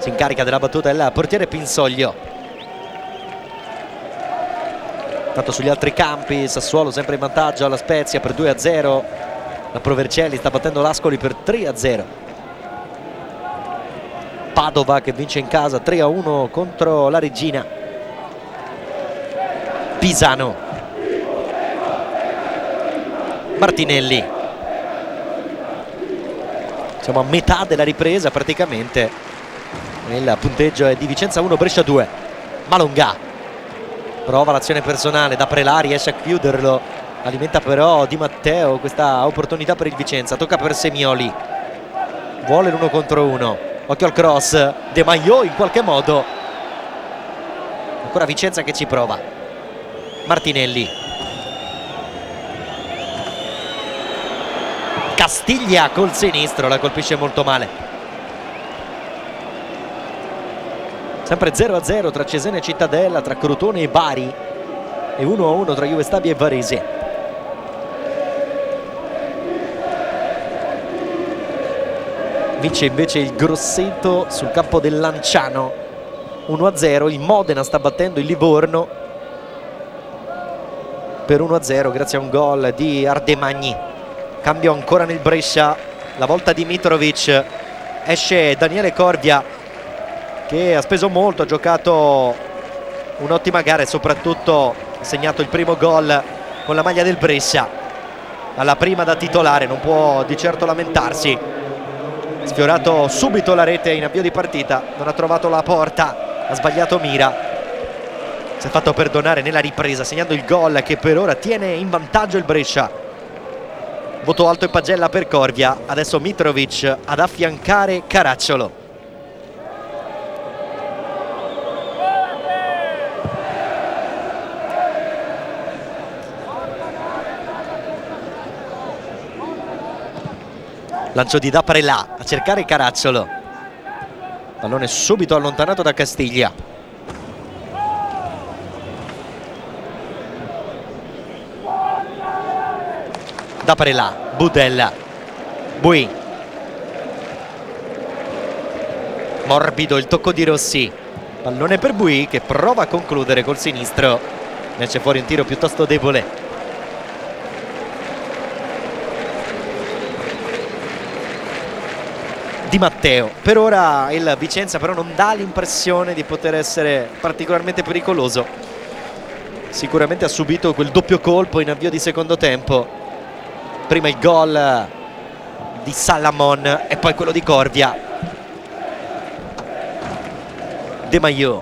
Si incarica della battuta il portiere Pinsoglio. Tanto sugli altri campi Sassuolo sempre in vantaggio alla Spezia per 2-0. La Provercelli sta battendo l'Ascoli per 3-0. Padova che vince in casa 3-1 contro la Regina. Pisano, Martinelli. Siamo a metà della ripresa praticamente. Il punteggio è di Vicenza 1 Brescia 2. Malongà prova l'azione personale da Prelà, riesce a chiuderlo, alimenta però Di Matteo questa opportunità per il Vicenza, tocca per Semioli, vuole l'uno contro uno, occhio al cross, De Maio in qualche modo, ancora Vicenza che ci prova, Martinelli, Castiglia col sinistro, la colpisce molto male. Sempre 0-0 tra Cesena e Cittadella, tra Crotone e Bari, e 1-1 tra Juve Stabia e Varese. Vince invece il Grosseto sul campo del Lanciano 1-0. Il Modena sta battendo il Livorno per 1-0 grazie a un gol di Ardemagni. Cambio ancora nel Brescia, la volta di Mitrovic, esce Daniele Corvia che ha speso molto, ha giocato un'ottima gara e soprattutto ha segnato il primo gol con la maglia del Brescia. Alla prima da titolare, non può di certo lamentarsi. Sfiorato subito la rete in avvio di partita, non ha trovato la porta, ha sbagliato mira. Si è fatto perdonare nella ripresa, segnando il gol che per ora tiene in vantaggio il Brescia. Voto alto in pagella per Corvia, adesso Mitrovic ad affiancare Caracciolo. Lancio di Da Prelà a cercare Caracciolo, pallone subito allontanato da Castiglia. Da Prelà, Budella, Bui, morbido il tocco di Rossi, pallone per Bui che prova a concludere col sinistro, esce fuori un tiro piuttosto debole. Di Matteo, per ora il Vicenza però non dà l'impressione di poter essere particolarmente pericoloso. Sicuramente ha subito quel doppio colpo in avvio di secondo tempo, prima il gol di Salamon e poi quello di Corvia. De Maio,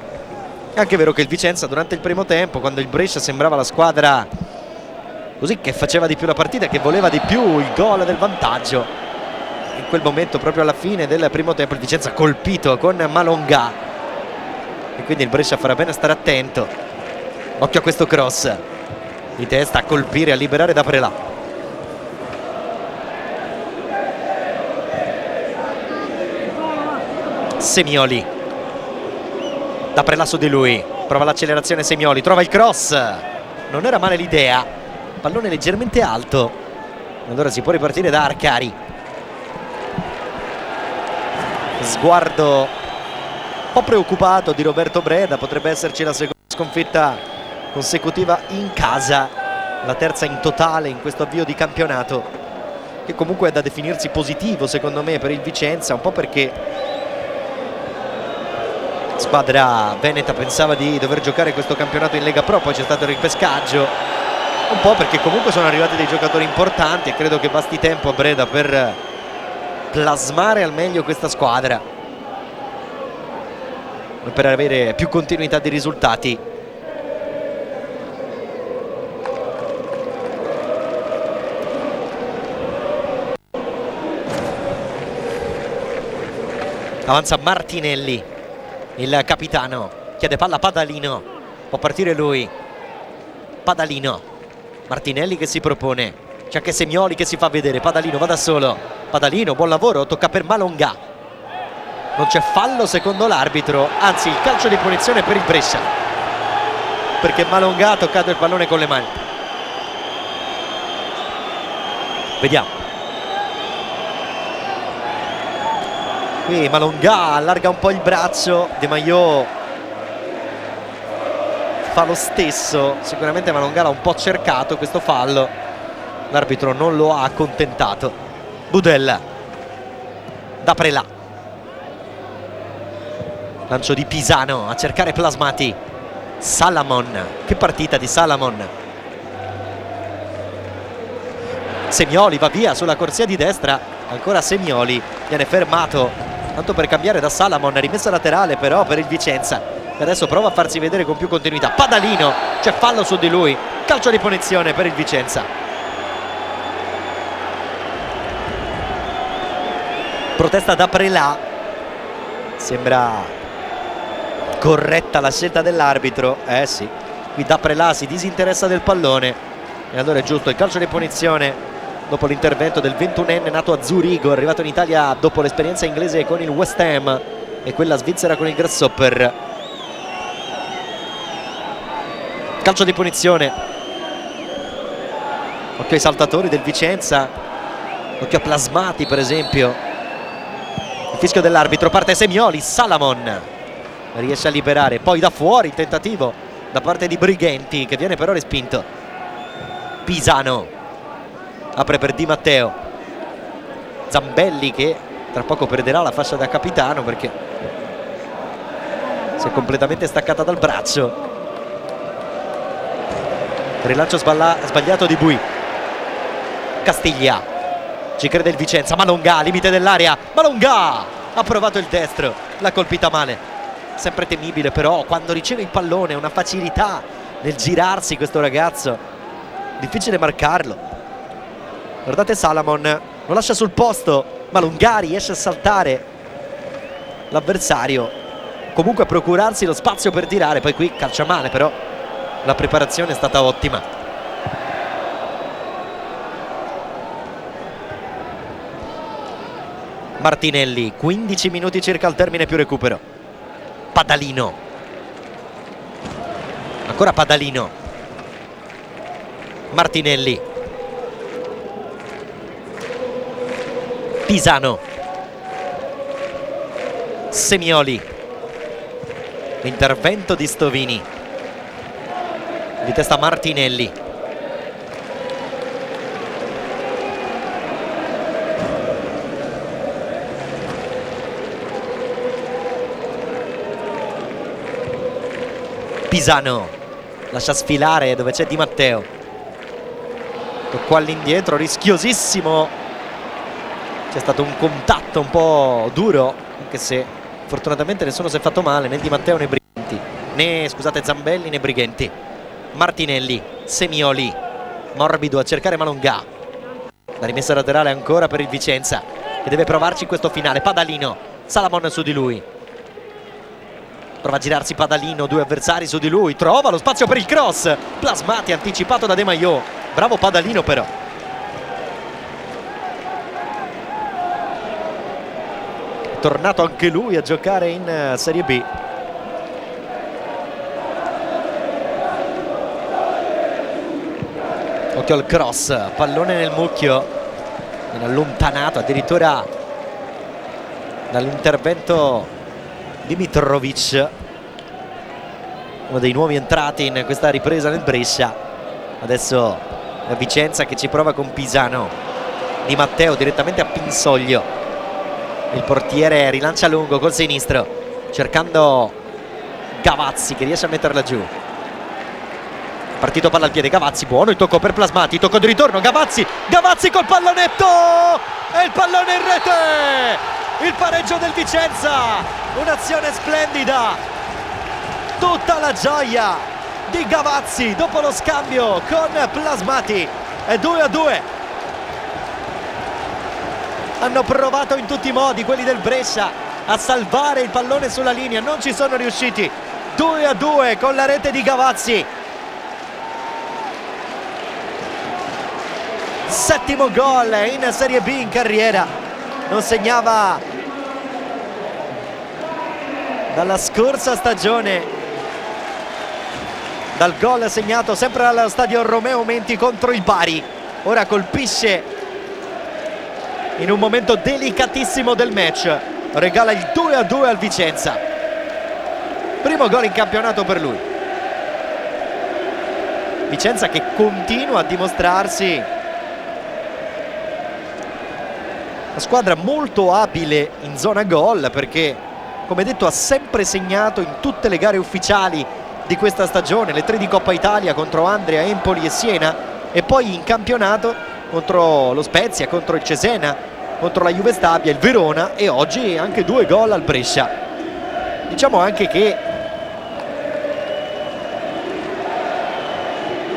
È anche vero che il Vicenza durante il primo tempo, quando il Brescia sembrava la squadra così che faceva di più la partita, che voleva di più il gol del vantaggio, in quel momento proprio alla fine del primo tempo il Vicenza colpito con Malonga, e quindi il Brescia farà bene a stare attento. Occhio a questo cross di testa a colpire, a liberare da Prelà. Semioli, da Prelà su di lui, prova l'accelerazione Semioli, trova il cross, non era male l'idea, pallone leggermente alto, allora si può ripartire da Arcari. Sguardo un po' preoccupato di Roberto Breda, potrebbe esserci la seconda sconfitta consecutiva in casa, la terza in totale in questo avvio di campionato, che comunque è da definirsi positivo secondo me per il Vicenza, un po' perché la squadra veneta pensava di dover giocare questo campionato in Lega Pro, poi c'è stato il ripescaggio, un po' perché comunque sono arrivati dei giocatori importanti e credo che basti tempo a Breda per plasmare al meglio questa squadra e per avere più continuità di risultati. Avanza Martinelli, il capitano, chiede palla a Padalino, può partire lui, Padalino, Martinelli che si propone, c'è anche Semioli che si fa vedere, Padalino va da solo, Padalino buon lavoro, tocca per Malonga, non c'è fallo secondo l'arbitro, anzi il calcio di punizione per il Brescia, perché Malonga ha toccato il pallone con le mani. Vediamo. Qui Malonga allarga un po' il braccio, De Maio fa lo stesso, sicuramente Malonga l'ha un po' cercato questo fallo, l'arbitro non lo ha accontentato. Budel da Prelà, lancio di Pisano a cercare Plasmati, Salamon, che partita di Salamon. Semioli va via sulla corsia di destra, ancora Semioli, viene fermato tanto per cambiare da Salamon, rimessa laterale però per il Vicenza, e adesso prova a farsi vedere con più continuità. Padalino, c'è fallo su di lui, calcio di punizione per il Vicenza. Protesta da Prelà, sembra corretta la scelta dell'arbitro, sì, qui da Prelà si disinteressa del pallone e allora è giusto il calcio di punizione dopo l'intervento del 21enne nato a Zurigo, arrivato in Italia dopo l'esperienza inglese con il West Ham e quella svizzera con il Grasshopper. Calcio di punizione, occhio ai saltatori del Vicenza, occhio a Plasmati per esempio. Il fischio dell'arbitro, parte Semioli, Salamon riesce a liberare, poi da fuori il tentativo da parte di Brighenti che viene però respinto. Pisano apre per Di Matteo, Zambelli che tra poco perderà la fascia da capitano perché si è completamente staccata dal braccio. Rilancio sbagliato di Bui. Castiglia, ci crede il Vicenza, Malonga, limite dell'area, Malonga ha provato il destro, l'ha colpita male, sempre temibile però quando riceve il pallone, una facilità nel girarsi questo ragazzo, difficile marcarlo. Guardate Salamon, lo lascia sul posto, Malonga riesce a saltare l'avversario, comunque a procurarsi lo spazio per tirare, poi qui calcia male però la preparazione è stata ottima. Martinelli, 15 minuti circa al termine più recupero. Padalino, ancora Padalino, Martinelli, Pisano, Semioli, l'intervento di Stovini, di testa Martinelli, Pisano lascia sfilare dove c'è Di Matteo, tocco all'indietro, rischiosissimo. C'è stato un contatto un po' duro, anche se fortunatamente nessuno si è fatto male, né Di Matteo né Brighenti. né scusate Zambelli né Brighenti. Martinelli, Semioli, morbido a cercare Malongà. La rimessa laterale ancora per il Vicenza, che deve provarci in questo finale. Padalino, Salamon su di lui, prova a girarsi Padalino, due avversari su di lui, trova lo spazio per il cross. Plasmati anticipato da De Maio, bravo Padalino però. È tornato anche lui a giocare in Serie B. Occhio al cross, pallone nel mucchio, viene allontanato addirittura dall'intervento di Mitrovic, uno dei nuovi entrati in questa ripresa nel Brescia. Adesso la Vicenza che ci prova con Pisano. Di Matteo direttamente a Pinsoglio, il portiere rilancia lungo col sinistro cercando Gavazzi che riesce a metterla giù. Partito palla al piede, Gavazzi, buono il tocco per Plasmati, tocco di ritorno, Gavazzi col pallonetto e il pallone in rete, il pareggio del Vicenza, un'azione splendida, tutta la gioia di Gavazzi dopo lo scambio con Plasmati. È 2-2. Hanno provato in tutti i modi quelli del Brescia a salvare il pallone sulla linea, non ci sono riusciti. 2-2 con la rete di Gavazzi. Settimo gol in Serie B in carriera, non segnava dalla scorsa stagione, dal gol segnato sempre allo stadio Romeo Menti contro il Bari. Ora colpisce in un momento delicatissimo del match, regala il 2-2 al Vicenza, primo gol in campionato per lui. Vicenza che continua a dimostrarsi una squadra molto abile in zona gol, perché come detto ha sempre segnato in tutte le gare ufficiali di questa stagione, le 3 di Coppa Italia contro Andria, Empoli e Siena, e poi in campionato contro lo Spezia, contro il Cesena, contro la Juve Stabia, il Verona e oggi anche 2 gol al Brescia. Diciamo anche che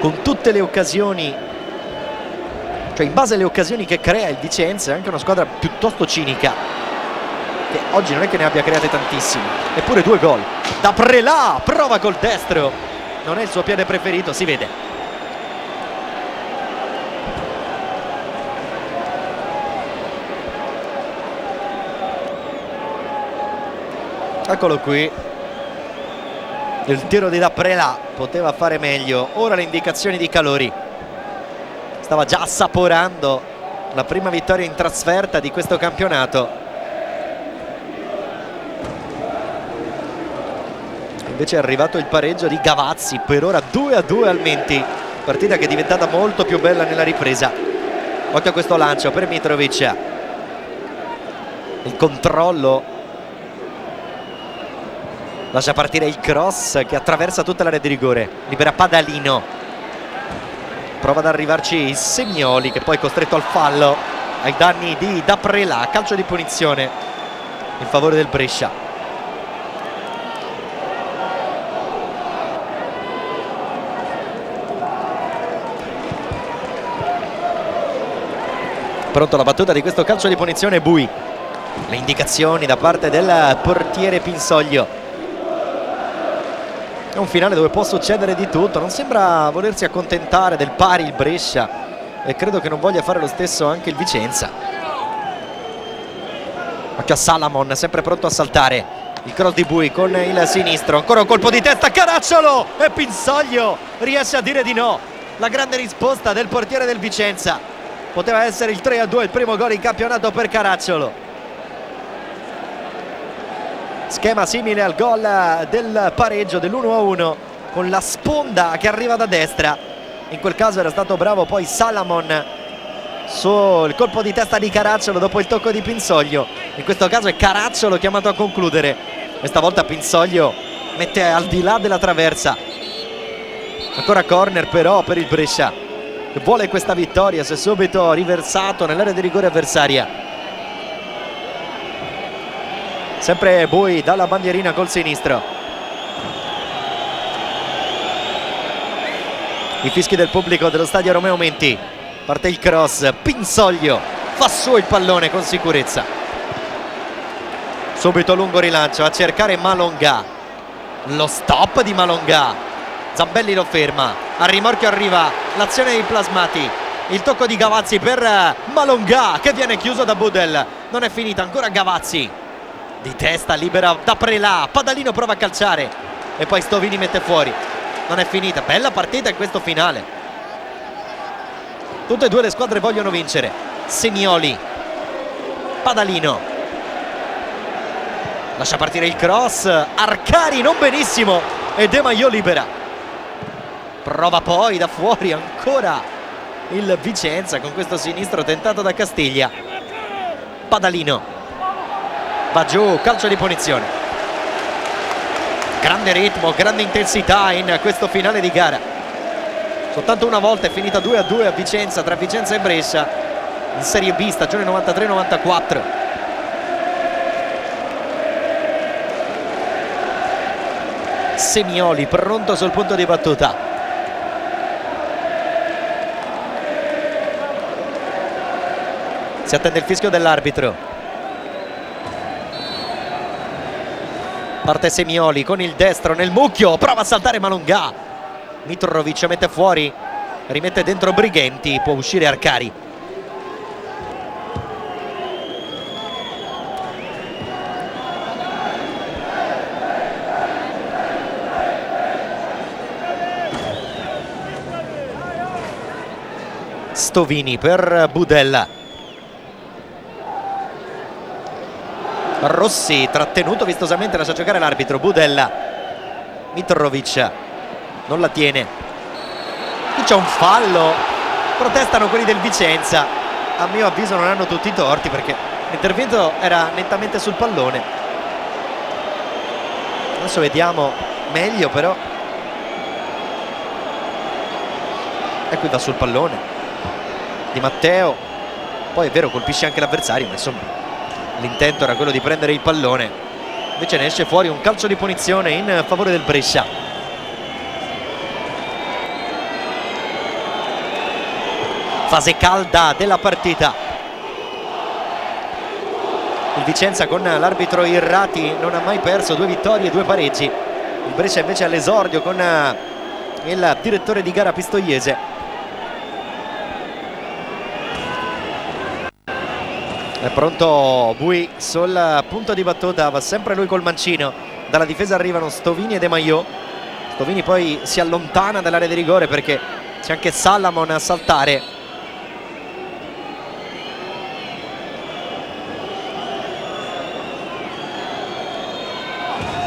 con tutte le occasioni, cioè in base alle occasioni che crea il Vicenza, è anche una squadra piuttosto cinica, che oggi non è che ne abbia create tantissime, eppure 2 gol. Da Prelà, prova col destro, non è il suo piede preferito, si vede. Eccolo qui, il tiro di Da Prelà, poteva fare meglio. Ora le indicazioni di Calori, stava già assaporando la prima vittoria in trasferta di questo campionato. Invece è arrivato il pareggio di Gavazzi, per ora 2-2 al Menti, partita che è diventata molto più bella nella ripresa. Occhio a questo lancio per Mitrovic, il controllo, lascia partire il cross che attraversa tutta l'area di rigore, libera Padalino, prova ad arrivarci Semioli che poi è costretto al fallo ai danni di Da Prelà. Calcio di punizione in favore del Brescia. Pronto la battuta di questo calcio di punizione, Bui, le indicazioni da parte del portiere Pinsoglio. È un finale dove può succedere di tutto, non sembra volersi accontentare del pari il Brescia e credo che non voglia fare lo stesso anche il Vicenza. Occhio a Salamon, sempre pronto a saltare, il cross di Bui con il sinistro, ancora un colpo di testa, Caracciolo, e Pinsoglio riesce a dire di no. La grande risposta del portiere del Vicenza, poteva essere il 3-2, il primo gol in campionato per Caracciolo. Schema simile al gol del pareggio dell'1-1 con la sponda che arriva da destra. In quel caso era stato bravo poi Salamon sul colpo di testa di Caracciolo dopo il tocco di Pinsoglio. In questo caso è Caracciolo chiamato a concludere. Questa volta Pinsoglio mette al di là della traversa. Ancora corner però per il Brescia, che vuole questa vittoria, si è subito riversato nell'area di rigore avversaria. Sempre Bui dalla bandierina col sinistro, I fischi del pubblico dello stadio Romeo Menti. Parte il cross, Pinsoglio fa su il pallone con sicurezza. Subito lungo rilancio a cercare Malonga. Lo stop di Malonga, Zambelli lo ferma, a rimorchio arriva l'azione dei plasmati, il tocco di Gavazzi per Malonga che viene chiuso da Budel. Non è finita, ancora Gavazzi di testa, libera da Prelà, Padalino prova a calciare e poi Stovini mette fuori. Non è finita, bella partita in questo finale, tutte e due le squadre vogliono vincere. Semioli, Padalino lascia partire il cross, Arcari non benissimo e De Maio libera, prova poi da fuori ancora il Vicenza con questo sinistro tentato da Castiglia. Padalino va giù, calcio di punizione. Grande ritmo, grande intensità in questo finale di gara. Soltanto una volta è finita 2-2 a Vicenza, tra Vicenza e Brescia in Serie B stagione 93-94. Semioli pronto sul punto di battuta. Si attende il fischio dell'arbitro. Parte Semioli con il destro nel mucchio, prova a saltare Malonga. Mitrovic mette fuori, rimette dentro Brighenti, può uscire Arcari. Stovini per Budella. Rossi trattenuto vistosamente, lascia giocare l'arbitro. Budella, Mitrovic non la tiene, qui c'è un fallo, protestano quelli del Vicenza. A mio avviso non hanno tutti i torti perché l'intervento era nettamente sul pallone. Adesso vediamo meglio, però e qui va sul pallone Di Matteo, poi è vero colpisce anche l'avversario, ma insomma l'intento era quello di prendere il pallone. Invece ne esce fuori un calcio di punizione in favore del Brescia. Fase calda della partita. Il Vicenza con l'arbitro Irrati non ha mai perso, 2 vittorie e 2 pareggi. Il Brescia invece all'esordio con il direttore di gara Pistoiese. È pronto Bui sul punto di battuta, va sempre lui col mancino. Dalla difesa arrivano Stovini e De Maio. Stovini poi si allontana dall'area di rigore perché c'è anche Salamon a saltare.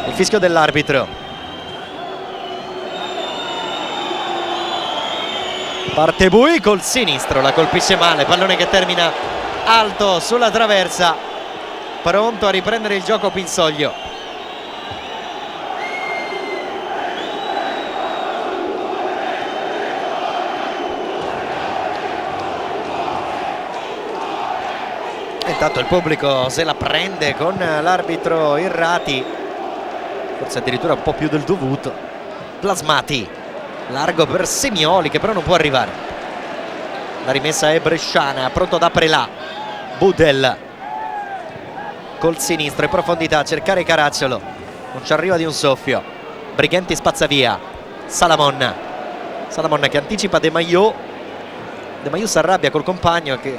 Il fischio dell'arbitro. Parte Bui col sinistro, la colpisce male, pallone che termina alto sulla traversa. Pronto a riprendere il gioco Pinsoglio. Intanto il pubblico se la prende con l'arbitro Irrati, forse addirittura un po' più del dovuto. Plasmati, largo per Semioli che però non può arrivare. La rimessa è bresciana, pronto da Prelà. Budel col sinistro in profondità a cercare Caracciolo, non ci arriva di un soffio. Brighenti spazza via. Salamon che anticipa De Maio. De Maio si arrabbia col compagno che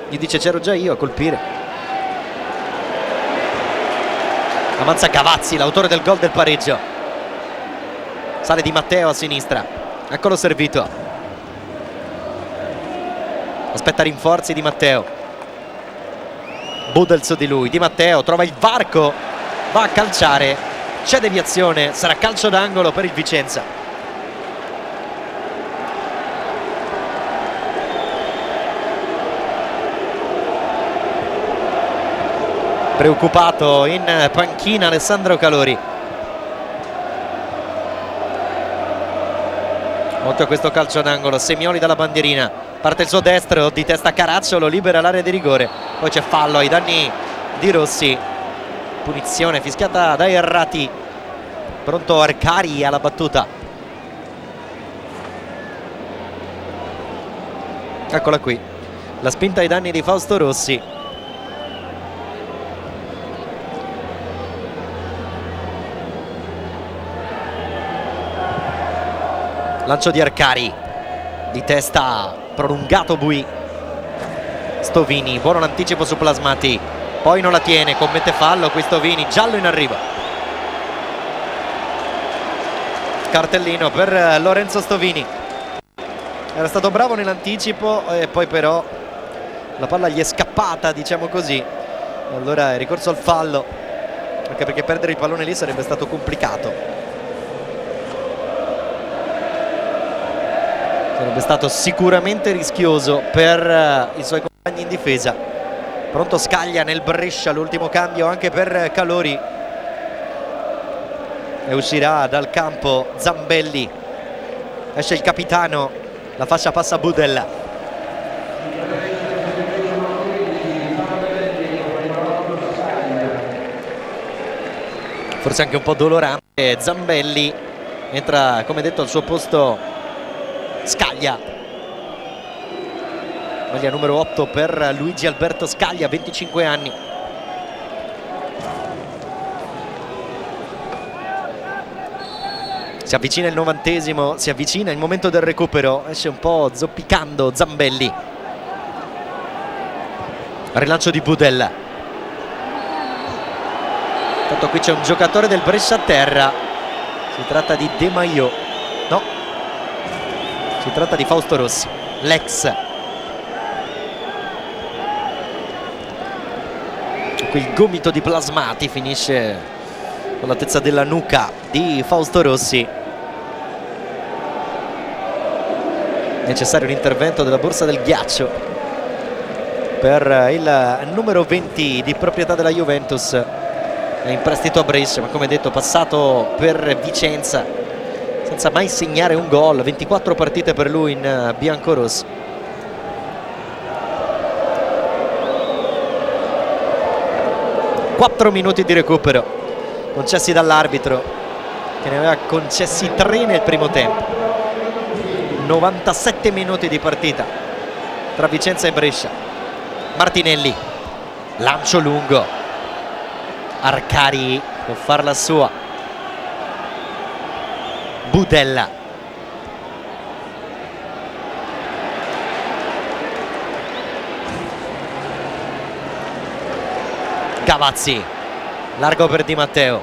gli dice c'ero già io a colpire. Avanza Gavazzi, l'autore del gol del pareggio. Sale Di Matteo a sinistra, eccolo servito, aspetta rinforzi Di Matteo. Budel su di lui, Di Matteo trova il varco, va a calciare, c'è deviazione, sarà calcio d'angolo per il Vicenza. Preoccupato in panchina Alessandro Calori. Molto a questo calcio d'angolo. Semioli dalla bandierina, parte il suo destro, di testa Caracciolo, libera l'area di rigore, poi c'è fallo ai danni di Rossi, punizione fischiata da Irrati. Pronto Arcari alla battuta. Eccola qui, la spinta ai danni di Fausto Rossi. Lancio di Arcari, di testa prolungato Bui. Stovini, buono l'anticipo su Plasmati, poi non la tiene, commette fallo qui Stovini, giallo in arrivo. Cartellino per Lorenzo Stovini. Era stato bravo nell'anticipo e poi però la palla gli è scappata, diciamo così. Allora è ricorso al fallo, anche perché perdere il pallone lì sarebbe stato complicato. Sarebbe stato sicuramente rischioso per i suoi compagni in difesa. Pronto Scaglia nel Brescia, l'ultimo cambio anche per Calori. E uscirà dal campo Zambelli. Esce il capitano, la fascia passa a Budella. Forse anche un po' dolorante. Zambelli, entra come detto al suo posto Scaglia. Maglia numero 8 per Luigi Alberto Scaglia, 25 anni. Si avvicina il 90esimo, si avvicina il momento del recupero, esce un po' zoppicando Zambelli. Rilancio di Budella. Tanto qui c'è un giocatore del Brescia a terra, si tratta di De Maio, no, si tratta di Fausto Rossi, l'ex. Qui il gomito di Plasmati finisce con l'altezza della nuca di Fausto Rossi. Necessario l'intervento della borsa del ghiaccio per il numero 20 di proprietà della Juventus, è in prestito a Brescia, ma come detto passato per Vicenza senza mai segnare un gol, 24 partite per lui in biancorosso. Quattro minuti di recupero concessi dall'arbitro, che ne aveva concessi 3 nel primo tempo. 97 minuti di partita tra Vicenza e Brescia. Martinelli, lancio lungo, Arcari può farla sua. Budella, Cavazzi, largo per Di Matteo,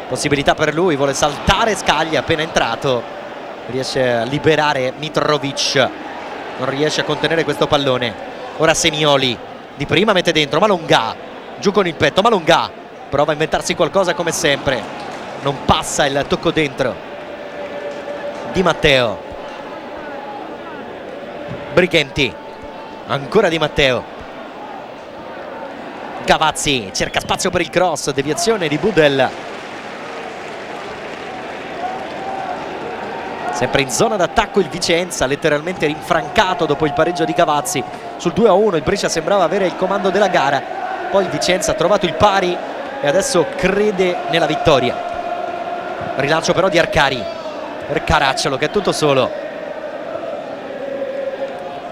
possibilità per lui, vuole saltare Scaglia, appena entrato riesce a liberare Mitrovic, non riesce a contenere questo pallone. Ora Semioli, di prima mette dentro Malonga, giù con il petto Malonga, prova a inventarsi qualcosa come sempre, non passa il tocco dentro. Di Matteo, Brighenti, ancora Di Matteo, Cavazzi cerca spazio per il cross, deviazione di Budella. Sempre in zona d'attacco il Vicenza, letteralmente rinfrancato dopo il pareggio di Cavazzi. Sul 2-1 il Brescia sembrava avere il comando della gara, poi il Vicenza ha trovato il pari e adesso crede nella vittoria. Rilancio però di Arcari per Caracciolo, che è tutto solo.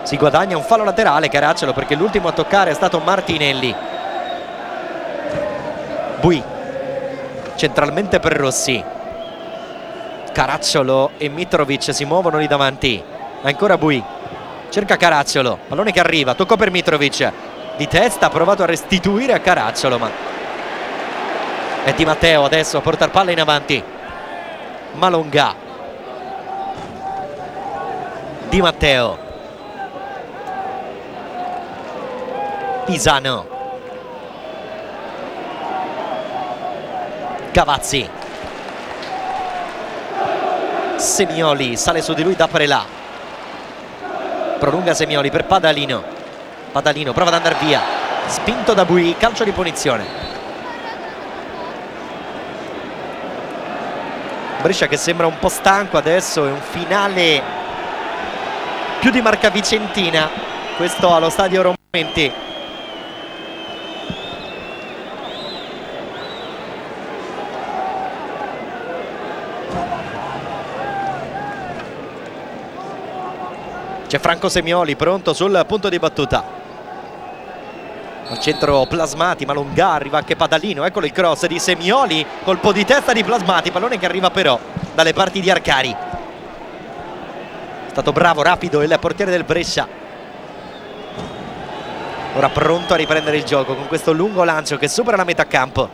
Si guadagna un fallo laterale Caracciolo, perché l'ultimo a toccare è stato Martinelli. Bui centralmente per Rossi. Caracciolo e Mitrovic si muovono lì davanti. Ancora Bui, cerca Caracciolo, pallone che arriva, tocco per Mitrovic, di testa ha provato a restituire a Caracciolo, ma è Di Matteo adesso a portare palla in avanti. Malonga, Di Matteo, Pisano, Cavazzi, Semioli sale su di lui da Prelà, prolunga Semioli per Padalino. Padalino prova ad andare via, spinto da Bui, calcio di punizione. Brescia che sembra un po' stanco adesso, è un finale più di marca vicentina questo allo stadio Romenti. C'è Franco Semioli pronto sul punto di battuta. Al centro Plasmati, Malongà, arriva anche Padalino. Eccolo il cross di Semioli, colpo di testa di Plasmati, pallone che arriva però dalle parti di Arcari. È stato bravo, rapido il portiere del Brescia. Ora pronto a riprendere il gioco con questo lungo lancio che supera la metà campo.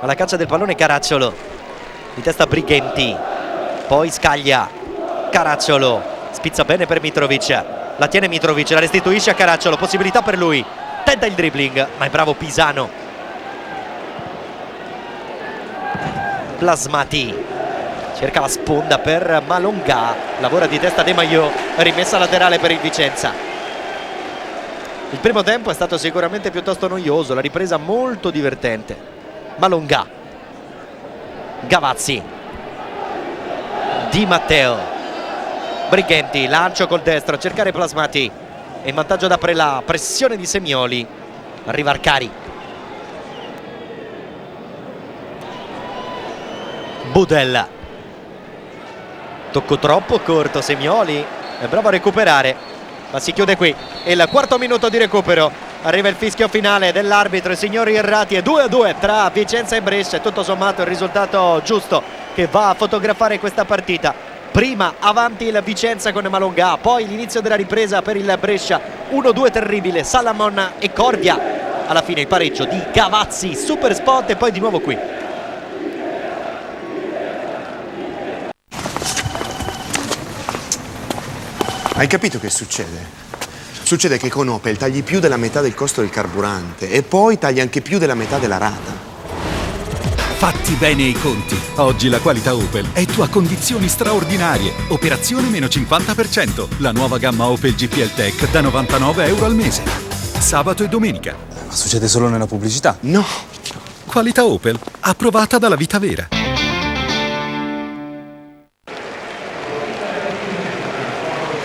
Alla caccia del pallone Caracciolo, di testa Brighenti, poi scaglia Caracciolo, spizza bene per Mitrovic, la tiene Mitrovic, la restituisce a Caracciolo, possibilità per lui, tenta il dribbling ma è bravo Pisano. Plasmati cerca la sponda per Malongà, lavora di testa De Maio, rimessa laterale per il Vicenza. Il primo tempo è stato sicuramente piuttosto noioso, la ripresa molto divertente. Malongà, Gavazzi, Di Matteo, Brighenti, lancio col destro a cercare Plasmati, e in vantaggio da Prelà, pressione di Semioli, arriva Arcari, Budella, tocco troppo corto, Semioli è bravo a recuperare, ma si chiude qui. Il quarto minuto di recupero, arriva il fischio finale dell'arbitro, i signori Errati, è 2-2 tra Vicenza e Brescia, e tutto sommato il risultato giusto che va a fotografare questa partita. Prima avanti il Vicenza con Malongà, poi l'inizio della ripresa per il Brescia, 1-2 terribile, Salamon e Cordia, alla fine il pareggio di Gavazzi, super spot, e poi di nuovo qui. Hai capito che succede? Succede che con Opel tagli più della metà del costo del carburante e poi tagli anche più della metà della rata. Fatti bene i conti. Oggi la qualità Opel è tua a condizioni straordinarie. Operazione meno 50%. La nuova gamma Opel GPL Tech da €99 al mese. Sabato e domenica. Ma succede solo nella pubblicità? No. Qualità Opel, approvata dalla vita vera.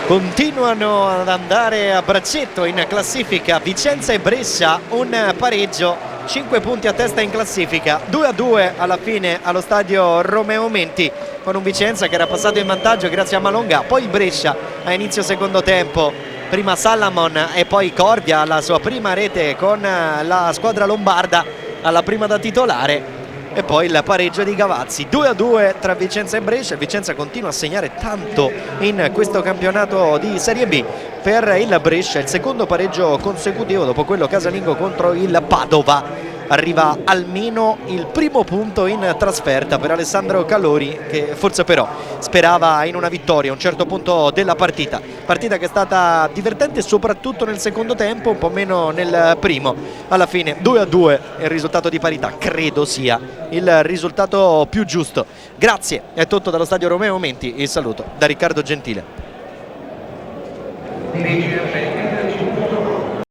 Continuano ad andare a braccetto in classifica Vicenza e Brescia, un pareggio, 5 punti a testa in classifica, 2-2 alla fine allo stadio Romeo Menti, con un Vicenza che era passato in vantaggio grazie a Malongà, poi il Brescia a inizio secondo tempo, prima Salamon e poi Cordia alla sua prima rete con la squadra lombarda alla prima da titolare, e poi il pareggio di Gavazzi. 2-2 tra Vicenza e Brescia. Vicenza continua a segnare tanto in questo campionato di Serie B. Per il Brescia il secondo pareggio consecutivo dopo quello casalingo contro il Padova. Arriva almeno il primo punto in trasferta per Alessandro Calori, che forse però sperava in una vittoria a un certo punto della partita che è stata divertente soprattutto nel secondo tempo, un po' meno nel primo. Alla fine 2-2 il risultato di parità credo sia il risultato più giusto. Grazie, è tutto dallo stadio Romeo Menti, il saluto da Riccardo Gentile.